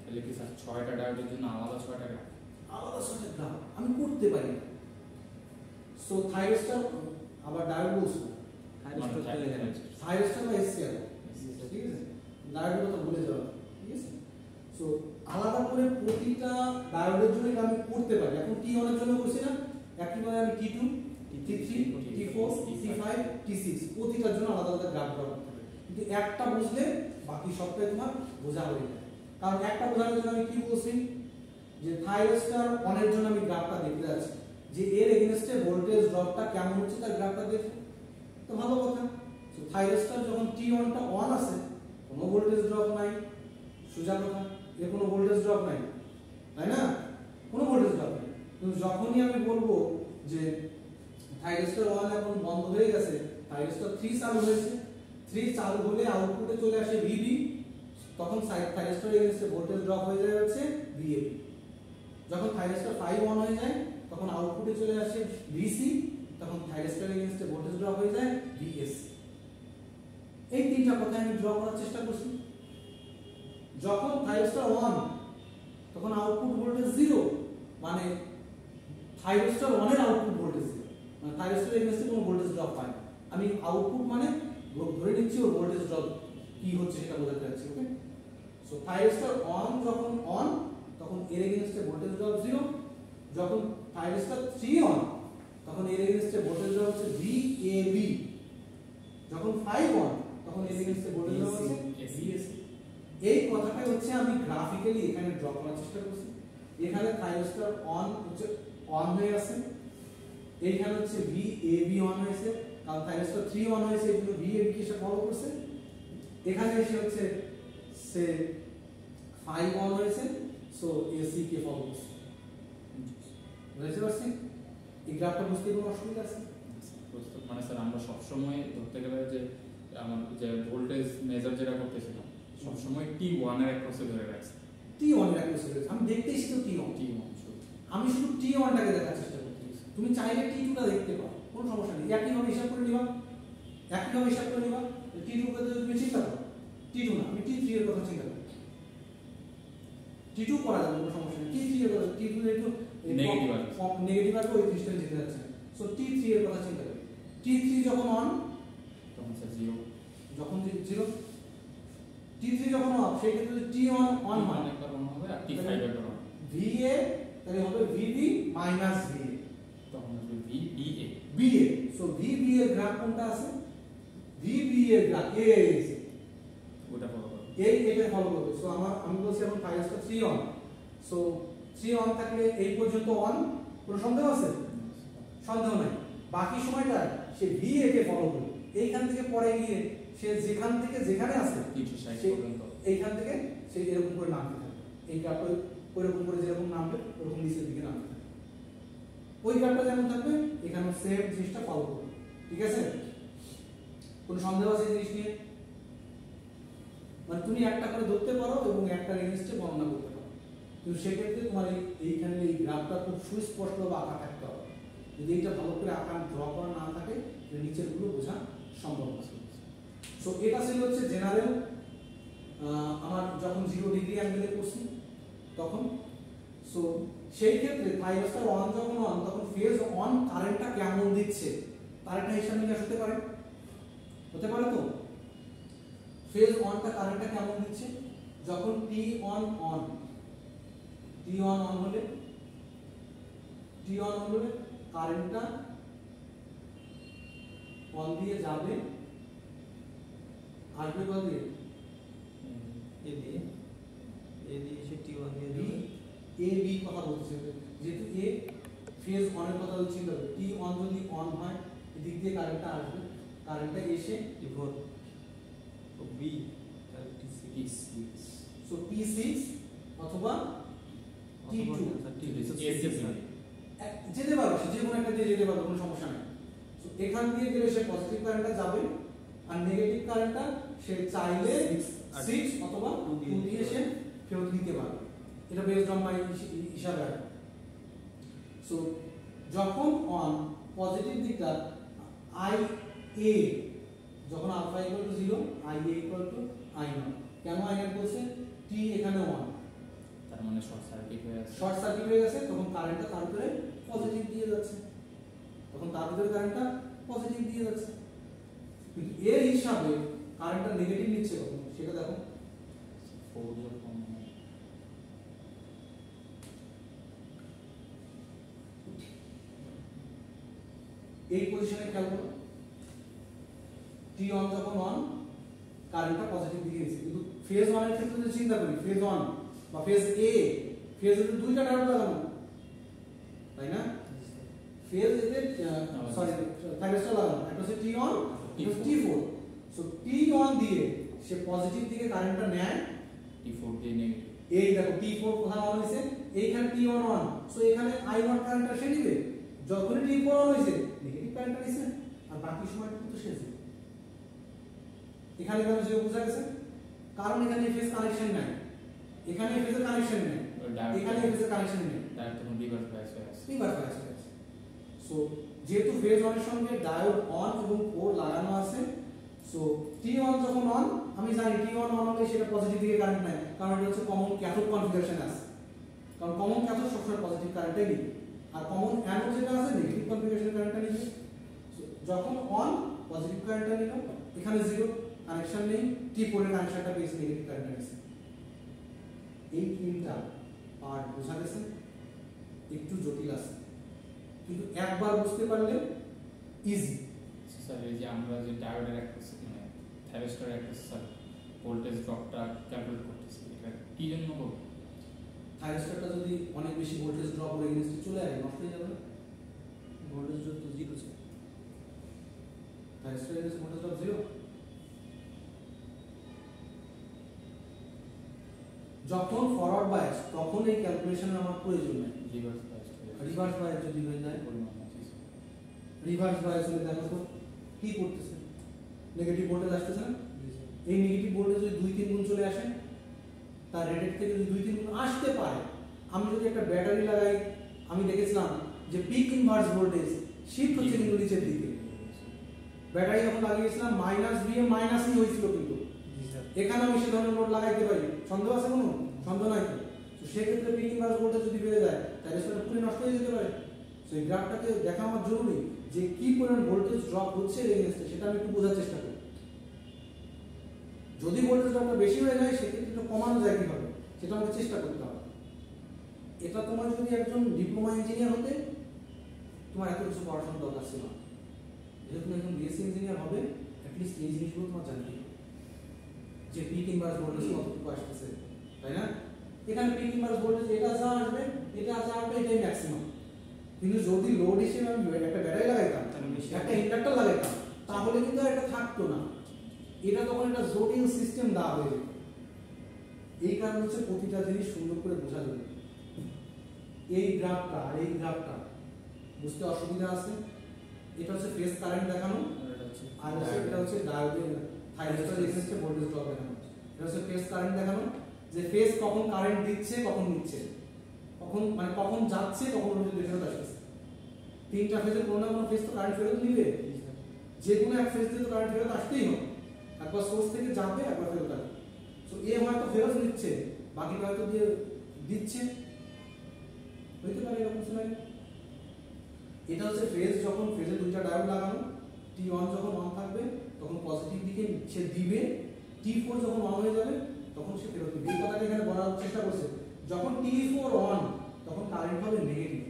তাহলে কি স্যার 6টা ডায়োডের জন্য আলাদা 6টা গ্রাফ আলাদা সাথে গ্রাফ আমি করতে পারি সো থাইরস্টার আবার ডায়োড বলছো Thyristor চলে গেল। থাইরস্টার বা এসসিআর ডায়োডের কথা ভুলে যাওয়া, ঠিক আছে? সো আলাদা করে প্রতিটা ডায়োডের জন্য আমি করতে পারি। এখন T1 এর জন্য করছি না, একইভাবে আমি T2, T3, T4, T5, T6 প্রতিটার জন্য আলাদা আলাদা গ্রাফ ড্র করতে হবে। কিন্তু একটা বুঝলে বাকি সবটাই তোমার বোঝা হয়ে যায়। কারণ একটা বোঝানোর জন্য আমি কি বলছি, যে থাইরস্টার অন এর জন্য আমি গ্রাফটা দেখতে যাচ্ছি, যে এর এগেইনস্টে ভোল্টেজ ড্রপটা কেমন হচ্ছে তার গ্রাফটা দেখো, তো ভালো কথা। সো থাইরস্টার যখন T1 টা অন আছে, কোনো ভোল্টেজ ড্রপ নাই, সোজা কথা, এর কোনো ভোল্টেজ ড্রপ নাই, তাই না? কোনো ভোল্টেজ ড্রপ নেই। কিন্তু যখনই আমি বলবো যে থাইরস্টার 1 এখন বন্ধ হয়ে গেছে, থাইরস্টার 3 চালু হয়েছে, 3 চালু হলে আউটপুটে চলে আসে VB, তখন থাইরস্টার এগেইনস্টে ভোল্টেজ ড্রপ হয়ে যায় হচ্ছে VAB। যখন থাইরস্টার 5 অন হয়ে যায়, তখন আউটপুটে চলে আসে VC, তখন থাইরস্টার এগেইনস্টে ভোল্টেজ ড্রপ হয়ে যায় VSC। এই তিনটা কথা আমি ড্র করার চেষ্টা করছি। যখন থাইরস্টার 1, তখন আউটপুট ভোল্টেজ 0, মানে থাইরস্টার 1 এর আউটপুট ভোল্টেজ 0, মানে থাইরস্টার এগেইনস্টে কোনো ভোল্টেজ ড্রপ পায় না। আমি আউটপুট মানে ধরে নিচ্ছি ওর ভোল্টেজ ড্রপ কি হচ্ছে সেটা বোঝাতে যাচ্ছি, ওকে? সো থাইরস্টার 1 যখন অন, তখন এর এগেইনস্টে ভোল্টেজ ড্রপ 0। যখন থাইরস্টার 3 অন, তখন এর এগেইনস্টে ভোল্টেজ ড্রপ হচ্ছে VAB। যখন 5 অন, তখন এর এগেইনস্টে ভোল্টেজ ড্রপ হচ্ছে VSC। এই কথাটাই হচ্ছে আমি গ্রাফিক্যালি এখানে ড্র করার চেষ্টা করছি। এখানে থাইরস্টার অন হচ্ছে অন হয়ে আছে, এইখানে হচ্ছে VAB অন হয়েছে, কারণ থাইরস্টার 3 অন হয়েছে, এই জন্য VAB কে সে ফলো করছে। এখানে এসে হচ্ছে সে 5 অন হয়েছে, সো AC কে ফলো করছে। বুঝতে পারছি? এই গ্রাফটা বুঝতে কোনো অসুবিধা আছে? মানে স্যার আমরা সবসময় ধরতে গেলে যে আমার যে ভোল্টেজ মেজার যেটা করতেছিলাম সবসময় T1 এর অ্যাক্রসে ধরে রাখছি। T1 এর অ্যাক্রসে ধরে আমি দেখতেছি তো T1 আমি শুধু T1 টাকে দেখার চেষ্টা করতেছি। তুমি চাইলে T2 টা দেখতে পারো, কোনো সমস্যা নেই। একইভাবে হিসাব করে নিবা, একইভাবে হিসাব করে নিবা। T2 কে তুমি চিন্তা করো, T2 না, আমি T3 এর কথা চিন্তা করি। T2 করা যাবে, কোনো সমস্যা নেই। T3 এর কথা, T2 এর একটু নেগেটিভ আসবে, ওই ক্রিস্টাল যেতে যাচ্ছে। সো T3 এর কথা চিন্তা করি। T3 যখন অন, তখন স্যার 0, যখন 0, T3 যখন অফ, সেই ক্ষেত্রে T1 অন হয়, একবার অন হবে আর T5 একবার অন, VA তাহলে হবে VB মাইনাস VA, তখন আসবে VBA। BA। সো VB এর গ্রাফ কোনটা আছে? VB এর গ্রাফ এই ওটা ফলো করব, এটা ফলো করবে। সো আমি বলছি এখন থাইরস্টার 3 অন, সো 3 অন থাকলে এই পর্যন্ত অন, কোনো সন্দেহ আছে? সন্দেহ নাই। বাকি সময়টা সে VA কে ফলো করবে। এইখান থেকে পরে গিয়ে সে যেখান থেকে যেখানে আছে এইখান থেকে সে এরকম করে নামতে থাকবে। এই গ্রাফটা ওইরকম করে যেরকম নামবে ওরকম নিচের দিকে নামতে থাকবে। ওই গ্রাফটা যেমন থাকবে এখানে সেম জিনিসটা ফলো করবে, ঠিক আছে? কোনো সন্দেহ আছে এই জিনিস নিয়ে? মানে তুমি একটা করে ধরতে পারো এবং একটা এগেইনস্টে গণনা করতে পারো, কিন্তু সেক্ষেত্রে তোমার এইখানে এই গ্রাফটা খুব সুস্পষ্টভাবে আঁকা থাকতে হবে। যদি এটা ভালো করে আঁকা ড্র করা না থাকে নিচের গুলো বোঝা সম্ভব না। সো এটা ছিল হচ্ছে জেনারেল। আমার যখন 0 ডিগ্রি অ্যাঙ্গেলে করছি তখন, সো সেই ক্ষেত্রে থাইরস্টার 1 যখন অন, তখন ফেজ অন কারেন্টটা কেমন দিচ্ছে তার একটা হিসাব নিকাশ হতে পারে, হতে পারে তো? ফেজ অনটা কারেন্টটা কেমন দিচ্ছে যখন T1 অন, T1 অন হলে কারেন্টটা অন দিয়ে যাবে, আসবে কত দিয়ে? এ দিয়ে সে T1 দিয়ে যাবে। AB কথা বলছে, যেহেতু A ফেজ অনের কথা বলছি, তবে T1 যদি অন হয় এদিক দিয়ে কারেন্টটা আসবে, কারেন্টটা এসে T4 ও B আর T6, সো P6 অথবা T2 যেতে পারো, সে যে কোনো একটা দিয়ে যেতে পারো, কোনো সমস্যা নেই। সো এখান দিয়ে গেলে সে পজিটিভ কারেন্টটা যাবে, আর নেগেটিভ কারেন্টটা সে চাইলে 6 অথবা 2 দিয়ে সে ফেরত দিতে পারবে। এটা বেসড অন মাই হিসাবে। সো যখন অন পজিটিভ দিকটা IA, যখন alpha equal to 0, IA equal to I0। কেন I0 বলছে? T এখানে 1, তার মানে শর্ট সার্কিট হয়ে আছে, শর্ট সার্কিট হয়ে গেছে, তখন কারেন্টটা তার ভিতরে পজিটিভ দিয়ে যাচ্ছে, কিন্তু এর হিসাবে কারেন্টটা নেগেটিভ নিচ্ছে কখন সেটা দেখো। এই পজিশনে খেয়াল করো, টি অন যখন অন কারেন্টটা পজিটিভ দিকে গেছে, কিন্তু ফেজ 1 এর ক্ষেত্রে যদি চিন্তা করি, ফেজ 1 বা ফেজ এ, ফেজে তো দুইটা ডায়োড লাগানো, তাই না? ফেজ এতে সরি থাইরয়েডটা লাগানো, একটা হচ্ছে টি অন, একটা হচ্ছে টি4। সো টি অন দিয়ে সে পজিটিভ দিকে কারেন্টটা নেয়, T4 দিয়ে নেগেটিভ। এই দেখো টি4 কোথায় অন হইছে, এইখানে টি অন অন, সো এখানে I1 কারেন্টটা সে দিবে, যখন টি4 অন হইছে নেগেটিভ কারেন্টটা নিছে, আর বাকি সময়টা কিন্তু সে দিবে। এখানে কেন যে বোঝা গেছে, কারণ এখানে ফেজ কানেকশন নাই, এখানে ফেজের কানেকশন নাই, এখানে ফেজের কানেকশন নেই, ডায়োড তখন রিভার্স বায়াস হয়ে আছে। রিভার্স বায়াস হয়ে আছে। সো যেহেতু ফেজ 1 এর সঙ্গে ডায়োড অন এবং 4 লাগানো আছে, সো T1 যখন অন, আমি জানি T1 অন হলে সেটা পজিটিভ দিকে কারেন্ট নেয়, কারণ এটা হচ্ছে কমন ক্যাথোড কনফিগারেশন আছে, কারণ কমন ক্যাথোড সবসময় পজিটিভ কারেন্টই নিবে, আর কমন অ্যানোড যেটা আছে নেগেটিভ কনফিগারেশন কারেন্টটা নিবে। যখন অন পজিটিভ কারেন্টটা নিল, এখানে জিরো কানেকশন নেই, T4 এর কানেকশনটা পেয়েছে নেগেটিভ কারেন্টটা নিছে। এই তিনটা পার্ট বোঝা গেছে, একটু জটিল আছে, কিন্তু একবার বুঝতে পারলে ইজি। স্যার এই যে আমরা যে ডায়োডের একটা মানে থাইরয়েডের একটা স্যার ভোল্টেজ ড্রপটা ক্যালকুলেট করতেছি, এটা কি জন্য করব? থাইরয়েডটা যদি অনেক বেশি ভোল্টেজ ড্রপ হয়ে গেছে চলে আসে, নষ্ট হয়ে যাবে, ভোল্টেজ ড্রপ তো 0 ছিল। থাইরয়েডের ভোল্টেজ ড্রপ 0। যখন ফরওয়ার্ড বায়াস তখন এই ক্যালকুলেশনের আমার প্রয়োজন নেই, রিভার্স বায়াস হয়ে যায়। রিভার্স বায়াস যদি হয়ে যায়, পরিমাণ আছে। রিভার্স বায়াস হলে দেখো তো কি করতেছে, নেগেটিভ ভোল্টেজ আসতেছে না, এই নেগেটিভ ভোল্টেজ যদি 2-3 গুণ চলে আসে, তার রেটেড থেকে যদি 2-3 গুণ আসতে পারে, আমি যদি একটা ব্যাটারি লাগাই, আমি দেখেছিলাম যে পিক ইনভার্স ভোল্টেজ শিফট হচ্ছে কিন্তু নিচের দিকে। ব্যাটারি যখন লাগিয়েছিলাম -V -E হয়েছিল, কিন্তু এখানে আমি সে ধরনের লোড লাগাইতে পারি, সন্দেহ আছে কোনো? সন্দেহ নাই তো। তো সেক্ষেত্রে পিক ইনভার্স ভোল্টেজ যদি বেড়ে যায়, তাহলে সেটা পুরো নষ্ট হয়ে যেতে পারে। তো এই গ্রাফটাকে দেখা আমার জরুরি, যে কি পরিমাণ ভোল্টেজ ড্রপ হচ্ছে এগেইনস্টে, সেটা আমি একটু বোঝার চেষ্টা করি। যদি ভোল্টেজ ড্রপটা বেশি হয়ে যায়, সেক্ষেত্রে এটা কমানো যায় কিভাবে, সেটা আমাকে চেষ্টা করতে হবে। এটা তোমার যদি একজন ডিপ্লোমা ইঞ্জিনিয়ার হতে, তোমার এত কিছু পড়াশোনার দরকার ছিল না। যেহেতু তুমি একজন বিএসসি ইঞ্জিনিয়ার হবে, অ্যাটলিস্ট এই জিনিসগুলো তোমার জানতে হবে, যে পিক ইনভার্স ভোল্টেজ কতটুকু আসতেছে, তাই না? এখানে পিক ইনভার্স ভোল্টেজ এটা যা আসবে, এটাই ম্যাক্সিমাম। কিন্তু যদি লোড হিসেবে আমি একটা ব্যাটারি লাগাইতাম, একটা ইন্ডাক্টর লাগাইতাম, তাহলে কিন্তু আর এটা থাকতো না, এটা তখন একটা জটিল সিস্টেম দেওয়া হয়ে যেত। এই কারণে হচ্ছে প্রতিটা জিনিস সুন্দর করে বোঝা যাবে। এই গ্রাফটা আর এই গ্রাফটা বুঝতে অসুবিধা আছে, এটা হচ্ছে ফেজ কারেন্ট দেখানো, আর এটা হচ্ছে ডায়োডের থাইরয়েডের এগেইনস্টে ভোল্টেজ ড্রপ দেখানো। এটা হচ্ছে ফেজ কারেন্ট দেখানো, যে ফেজ কখন কারেন্ট দিচ্ছে, কখন নিচ্ছে, কখন মানে কখন যাচ্ছে, কখন ভোল্টেজ ফেরত আসছে। তিনটা ফেজের কোনো না কোনো ফেজ তো কারেন্ট ফেরত নিবে, যে কোনো এক ফেজ থেকে তো কারেন্ট ফেরত আসতেই হবে, একবার সোর্স থেকে যাবে, একবার ফেরত আসবে। সো এ হয়তো ফেরত নিচ্ছে, বাকিটা হয়তো দিয়ে দিচ্ছে, হইতে পারে এরকম সময়। এটা হচ্ছে ফেজ, যখন ফেজে দুইটা ডায়োড লাগানো, T1 যখন অন থাকবে তখন পজিটিভ দিকে সে দিবে, T4 যখন অন হয়ে যাবে তখন সে ফেরত দিবে। এই কথাটা এখানে বলার চেষ্টা করছে, যখন T4 অন তখন কারেন্ট হবে নেগেটিভ,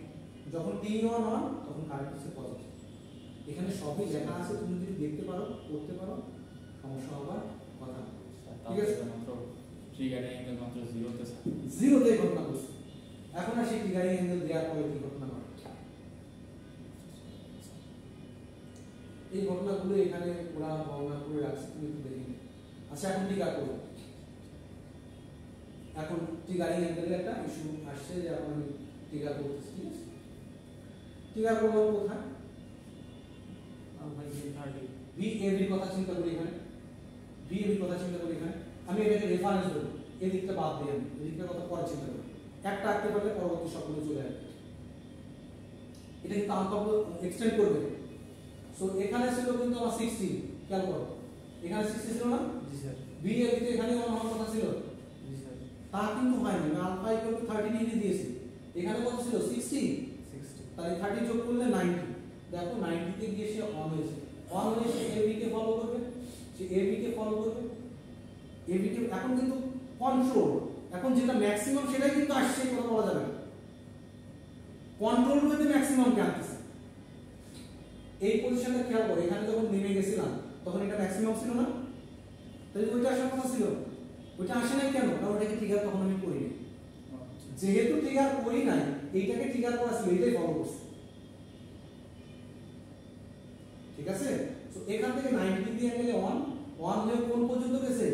যখন T1 অন তখন কারেন্ট হচ্ছে পজিটিভ। এখানে সবই লেখা আছে, তুমি যদি দেখতে পারো, করতে পারো, সমস্যা হবার কথা। ঠিক আছে, মাত্র ট্রিগারিং অ্যাঙ্গেল মাত্র 0 তে স্যার, 0 তে ঘটনা ঘটছে। এখন আর সেই ট্রিগারিং অ্যাঙ্গেল দেওয়ার পরে কি ঘটনা ঘটে, এই ঘটনাগুলো এখানে ওরা বর্ণনা করে রাখছে, তুমি একটু দেখে নিও। আচ্ছা, এখন ট্রিগার করো। এখন ট্রিগারিং অ্যাঙ্গেলের একটা ইস্যু আসছে, যে এখন আমি ট্রিগার করতেছি। ঠিক আছে, ট্রিগার করবো কোথায়? VAB কথা চিন্তা করি এখানে, VAB কথা চিন্তা করি এখানে, আমি এটাকে রেফারেন্স দেবো, এই দিকটা বাদ দিয়ে আমি এই দিকটার কথা পরে চিন্তা করি। একটা আঁকতে পারলে পরবর্তী সবগুলো চলে আসবে। এটা কিন্তু আনকমন এক্সটেন্ড করবে। সো এখানে ছিল কিন্তু আমার 60, খেয়াল করো, এখানে 60 ছিল না? জি স্যার। VAB তে এখানে আমার কথা ছিল, জি স্যার। তা কিন্তু হয়নি, আমি আলফা ইকুয়াল টু 30 ডিগ্রি দিয়েছি, এখানে কত ছিল? 60, তাহলে 30 যোগ করলে 90। দেখো 90 তে গিয়ে সে অন হয়েছে, অন হয়ে সে AB কে ফলো করবে, সে AB কে ফলো করবে, AB কে এখন কিন্তু কন্ট্রোল, এখন যেটা ম্যাক্সিমাম সেটাই কিন্তু আসছে, কথা বলা যাবে না। কন্ট্রোল রুমে ম্যাক্সিমাম কে আনতেছে, এই পজিশনটা খেয়াল করো, এখানে যখন নেমে গেছিলাম তখন এটা ম্যাক্সিমাম ছিল না, তাহলে ওইটা আসার কথা ছিল, ওইটা আসে নাই কেন? কারণ ওটাকে ট্রিগার তখন আমি করিনি। যেহেতু ট্রিগার করি নাই, এইটাকে ট্রিগার করা ছিল, এটাই ফলো করছে। ঠিক আছে? সো এখান থেকে 90 ডিগ্রি অ্যাঙ্গেলে 1 হয়ে কোন পর্যন্ত গেছে?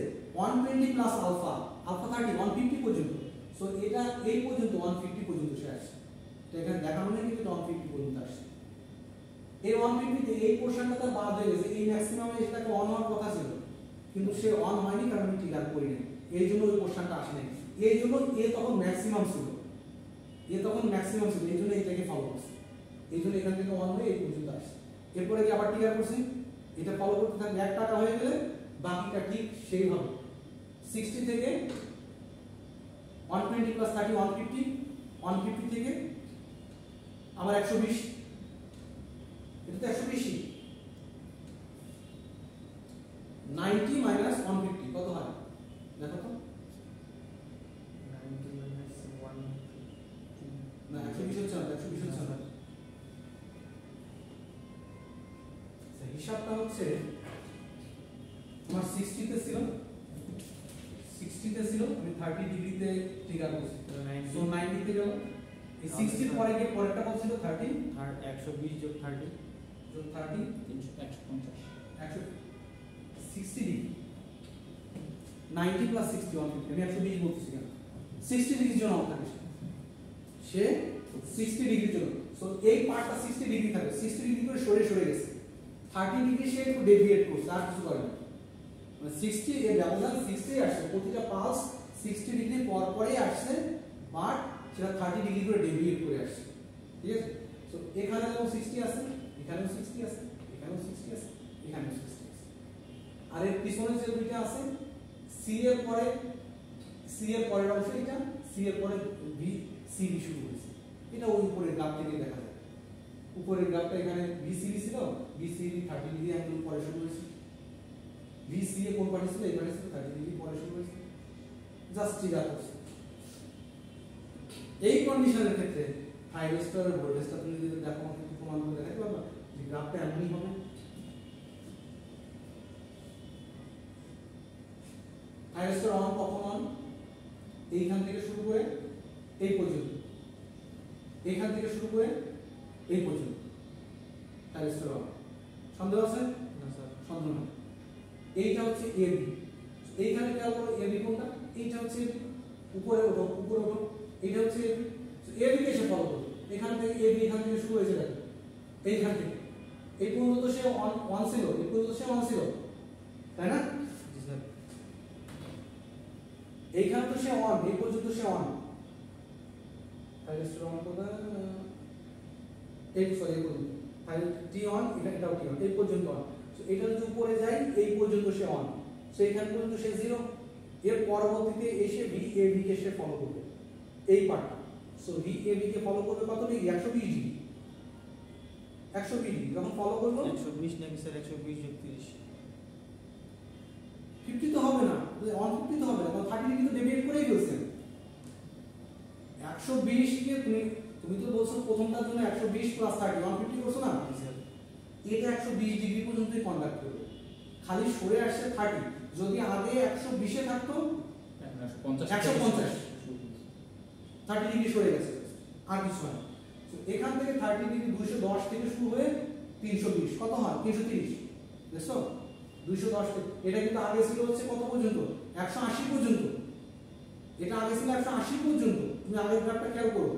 120 প্লাস আলফা, আলফা 30 150 পর্যন্ত। সো এটা এই পর্যন্ত 150 পর্যন্ত সে আসে। তো এখানে দেখানো নেই কিন্তু 150 পর্যন্ত আসে। এই 150 তে এই পোরশনটা তার বাদ হয়ে গেছে, এই ম্যাক্সিমামে এটাকে 1 হওয়ার কথা ছিল, কিন্তু সে 1 হয়নি কারণ আমি ট্রিগার করি নাই, এই জন্য ওই পোরশনটা আসে নাই। এই জন্য এ তখন ম্যাক্সিমাম ছিল, এই জন্য এটাকে ফলো করছে, এই জন্য এখান থেকে 1 হয়ে এই পর্যন্ত আসে। এরপরে কি আবার ট্রিগার করছি, এটা ফলো করতে থাকলে 1 টাকা হয়ে গেলে বাকিটা ঠিক সেইভাবে 60 থেকে 120 প্লাস 30 150 থেকে আবার 120, এটা তো 120ই, 90 মাইনাস 150 কত হয় দেখো তো? 90 minus 150 না 120 হচ্ছে না, 120 হচ্ছে না। হিসাবটা হচ্ছে আমার 60 তে ছিল, আমি 30 ডিগ্রিতে ট্রিগার করছি, সো 90 তে গেল। এই 60 পরে গিয়ে পরেরটা কত ছিল? 30 আর 120 যোগ 30 যোগ 30 160 ডিগ্রি, 90 প্লাস 60 150, আমি 120 বলতেছি কেন? 60 ডিগ্রির জন্য থাকে সে 60 ডিগ্রির জন্য, সো এই পার্টটা 60 ডিগ্রি থাকে, 60 ডিগ্রি করে সরে গেছে, 30 ডিগ্রি সে একটু ডেভিয়েট করছে, আর কিছু করে না, মানে 60 এর ব্যবধান 60 আসছে, প্রতিটা পালস 60 ডিগ্রি পর পরেই আসছে, বাট সেটা 30 ডিগ্রি করে ডেভিয়েট করে আসছে। ঠিক আছে? সো এখানে যেমন 60 আছে, এখানেও 60 আছে, এখানেও 60 আছে, এখানেও 60 আছে, আর এর পিছনে যে দুইটা আছে সি এর পরের অংশ এটা, সি এর পরে বি সি বি শুরু হয়েছে, এটা ওই উপরের গ্রাফ থেকে দেখা যায়। উপরের গ্রাফটা এখানে বি সি বি ছিল, B C B 30 degree angle পরে শুরু হয়েছে, বি সি এ কোন পার্টি ছিল? এই পার্টি ছিল, 30 ডিগ্রি পরে শুরু হয়েছে, জাস্ট ট্রিগার করছে। এই কন্ডিশনের ক্ষেত্রে থাইরয়েস্টার ভোল্টেজটা তুমি যদি দেখো, আমাকে একটু প্রমাণ করে দেখাতে পারবা যে গ্রাফটা এমনই হবে। থাইরয়েস্টার অন কখন অন? এইখান থেকে শুরু করে এই পর্যন্ত, এইখান থেকে শুরু করে এই পর্যন্ত থাইরয়েস্টার অন। সন্দেহ আছে? না স্যার, সন্দেহ নেই। এইটা হচ্ছে এবি, এইখানে খেয়াল করো এবি কোনটা? এইটা হচ্ছে উপরে ওঠো, এইটা হচ্ছে এবি, এবি কে সে ফলো করো, এখান থেকে এবি এখান থেকে শুরু হয়েছে, দেখো এইখান থেকে এই পর্যন্ত সে অন ছিল, এই পর্যন্ত সে অন ছিল, তাই না? জি স্যার। এইখানে তো সে অন, এই পর্যন্ত সে অন, থাইরয়েস্টার অন কোনটা? এই সরি এই পর্যন্ত টি অন, এটাও টি অন, এই পর্যন্ত অন। সো এটা যদি উপরে যায় এই পর্যন্ত সে অন, সো এখান পর্যন্ত সে 0, এর পরবর্তীতে এসে ভি এ বি কে সে ফলো করবে এই part. So V A B কে ফলো করবে কত ডিগ্রি? 120 ডিগ্রি, 120 ডিগ্রি যখন ফলো করব 120 নাকি স্যার? 120 যোগ 30 50 তো হবে না, 150 তো হবে না, কারণ 30 ডিগ্রি তো ডেভিয়েট করেই ফেলছেন। 120 কে তুমি তো বলছো প্রথমটার জন্য 120 প্লাস 30 150 করছো না? জি স্যার। এটা 120 ডিগ্রি পর্যন্তই কন্ডাক্ট করবে, খালি সরে আসছে 30, যদি আগে 120 এ থাকতো 150 30 ডিগ্রি সরে গেছে, আর কিছু হয়। তো এখান থেকে 30 ডিগ্রি 210 থেকে শুরু হয়ে 320 কত হয়? 330, দেখছো 210 থেকে, এটা কিন্তু আগে ছিল হচ্ছে কত পর্যন্ত? 180 পর্যন্ত, এটা আগে ছিল 180 পর্যন্ত, তুমি আগের গ্রাফটা খেয়াল করো,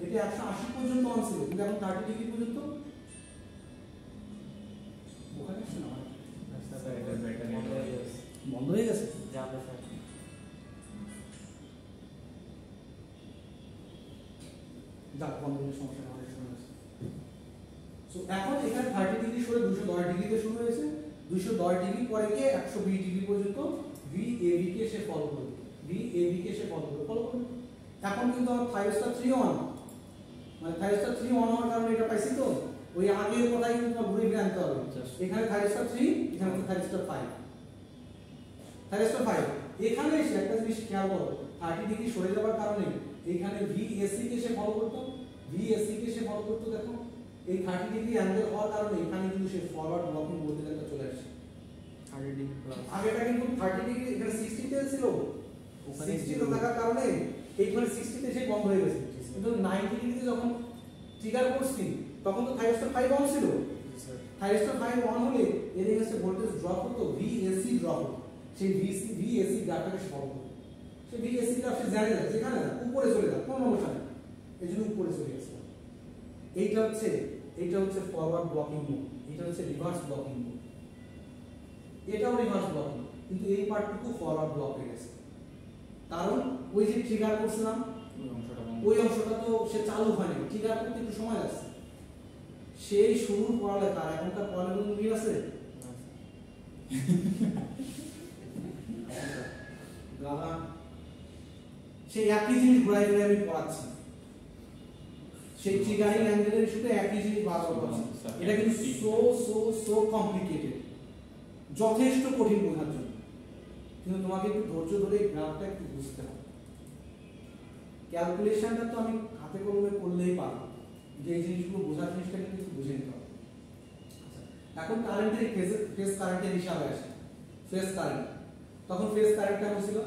এটা 180 পর্যন্ত অন ছিল, কিন্তু এখন 30 ডিগ্রি পর্যন্ত ওখানে আসছে না, স্যার এটা বন্ধ হয়ে গেছে। বন্ধ হয়ে গেছে। যাবে স্যার। যাক বন্ধ হয়ে সমস্যা না, অনেক সময় আছে। সো এখন এখানে 30 ডিগ্রি সরে 210 ডিগ্রিতে শুরু হয়েছে, 210 ডিগ্রি পরে গিয়ে 120 ডিগ্রি পর্যন্ত ভি এ বি কে সে ফলো করবে, ফলো করবে। এখন কিন্তু আমার থাইরয়েস্টার 3 অন, মানে থাইরয়েস্টার 3 অন হওয়ার কারণে এটা পাইছি, তো ওই আগের কথাই কিন্তু তোমার ঘুরে ফিরে আনতে হবে। এখানে থাইরয়েস্টার 3, এখানে থাইরয়েস্টার 5, এখানে এসে একটা জিনিস খেয়াল করো, 30 ডিগ্রি সরে যাওয়ার কারণে এখানে ভি এসি কে সে ফলো করতো, দেখো এই 30 ডিগ্রি অ্যাঙ্গেল হওয়ার কারণে এখানে কিন্তু সেই ফরওয়ার্ড ব্লকিং ভোল্টেজটা চলে আসছে। 30 ডিগ্রি প্লাস আগেটা কিন্তু 30 ডিগ্রি এখানে 60 তে ছিল, ওখানে 60 তে থাকার কারণে এইখানে 60 তে এসে বন্ধ হয়ে গেছে। কিন্তু 90 ডিগ্রিতে যখন ট্রিগার করছি তখন তো থাইরয়েড 5 অন ছিল, থাইরয়েড 5 অন হলে এর এগেইনস্টে ভোল্টেজ ড্রপ হতো, ভিএসি ড্রপ হতো। সেই ভিএসি গ্রাফটাকে সলভ করতে, সেই ভিএসি গ্রাফ সে জানে না যেখানে না উপরে চলে যায়, কোনো সমস্যা নেই, এই জন্য উপরে চলে গেছে। এইটা হচ্ছে ফরওয়ার্ড ব্লকিং মোড, এটা হচ্ছে রিভার্স ব্লকিং মোড। এটাও রিভার্স ব্লকিং, কিন্তু এই পার্টটুকু ফরওয়ার্ড ব্লক হয়ে গেছে, কারণ ওই যে ট্রিগার করছিলাম ওই অংশটা তো সে চালু হয়নি, ট্রিগার করতে একটু সময় লাগছে। সেই শুরুর পড়ালেখা আর এখনকার পড়ালেখা মিল আছে? গাধা, সেই একই জিনিস ঘুরাই ঘুরাই আমি পড়াচ্ছি, সেই ট্রিগারিং অ্যাঙ্গেলের ইস্যুতে একই জিনিস বারবার পড়াচ্ছি। এটা কিন্তু সো কমপ্লিকেটেড, যথেষ্ট কঠিন বোঝার জন্য, কিন্তু তোমাকে একটু ধৈর্য ধরে এই গ্রাফটা একটু বুঝতে হবে। ক্যালকুলেশনটা তো আমি হাতে কলমে করলেই পারবো, যে এই জিনিসগুলো বোঝার জিনিসটা কিন্তু একটু বুঝে নিতে হবে। এখন কারেন্টের ফেজ কারেন্টের হিসাবে আসে, ফেজ কারেন্ট, তখন ফেজ কারেন্টটা ছিল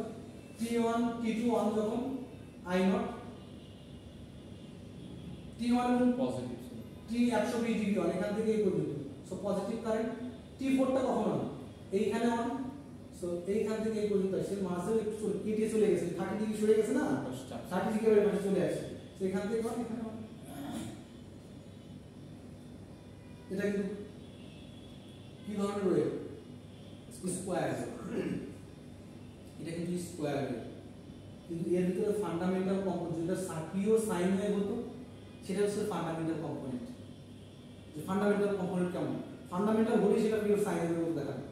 T1 T2 অন যখন I0, T1 এবং পজিটিভ ছিল, T 120 ডিগ্রি অন, এখান থেকে এই পর্যন্ত, সো পজিটিভ কারেন্ট। T4 টা কখন অন? এইখানে অন, সো এইখান থেকে এই পর্যন্ত আসে, মাসে একটু কেটে চলে গেছে, 30 ডিগ্রি সরে গেছে না, 30 ডিগ্রি এর পাশে চলে আসে, সো এখান থেকে অন, এখানে অন। এটা কিন্তু কি ধরনের ওয়েভ? স্কয়ার, এটা কিন্তু স্কয়ার ওয়েভ, কিন্তু এর ভিতরে ফান্ডামেন্টাল কম্পোনেন্ট যেটা পিওর সাইন ওয়েভ হতো, সেটা হচ্ছে ফান্ডামেন্টাল কম্পোনেন্ট। যে ফান্ডামেন্টাল কম্পোনেন্ট কেমন? ফান্ডামেন্টাল হলে সেটা পিওর সাইন ওয়েভ দেখাবে,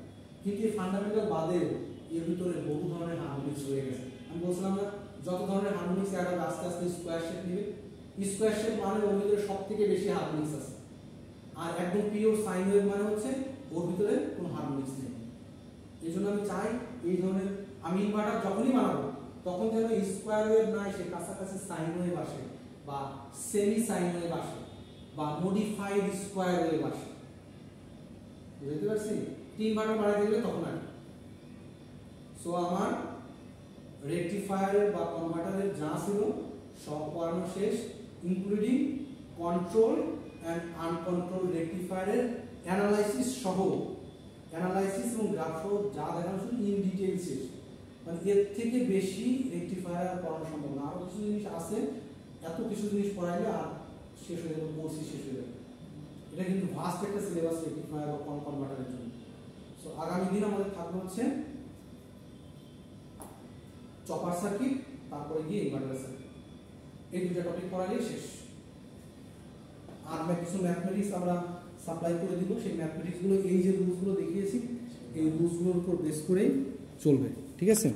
কিন্তু এই ফান্ডামেন্টাল বাদেও এর ভিতরে বহু ধরনের হারমোনিক্স রয়ে গেছে। আমি বলছিলাম না, যত ধরনের হারমোনিক্স অ্যাড হবে আস্তে আস্তে স্কয়ার শেপ নেবে। স্কয়ার শেপ মানে ওর ভিতরে সবথেকে বেশি হারমোনিক্স আছে, আর একদম পিওর সাইন ওয়েভ মানে হচ্ছে ওর ভিতরে কোনো হারমোনিক্স নেই। এই জন্য আমি চাই এই ধরনের, আমি ইনভার্টার যখনই বানাবো তখন যেন স্কয়ার ওয়েভ না এসে কাছাকাছি সাইন ওয়েভ আসে, বা সেমি সাইন ওয়েভ আসে, বা মডিফাইড স্কয়ার ওয়েভ আসে। বুঝতে পারছি? ইনভার্টার বানাতে গেলে তখন আর সো আমার রেকটিফায়ার বা কনভার্টারের যা ছিল সব পড়ানো শেষ, ইনক্লুডিং কন্ট্রোল অ্যান্ড আনকন্ট্রোল রেকটিফায়ারের অ্যানালাইসিস সহ, অ্যানালাইসিস এবং গ্রাফ সহ যা দেখানো ছিল ইন ডিটেইল শেষ। মানে এর থেকে বেশি রেকটিফায়ার পড়ানো সম্ভব না, আরো কিছু জিনিস আছে, এত কিছু জিনিস পড়াইলে আর শেষ হয়ে যাবে, কোর্সই শেষ হয়ে যাবে। এটা কিন্তু ভাস্ট একটা সিলেবাস রেকটিফায়ার বা কনভার্টারের জন্য। সো আগামী দিন আমাদের থাকবে হচ্ছে চপার সার্কিট, তারপরে গিয়ে ইনভার্টার সার্কিট, এই দুটো টপিক পড়ালেই শেষ। আর কিছু ম্যাথমেটিক্স আমরা সাপ্লাই করে দিব, সেই ম্যাথমেটিক্সগুলো এই যে রুলসগুলো দেখিয়েছি এই রুলসগুলোর উপর বেস করেই চলবে, ঠিক আছে?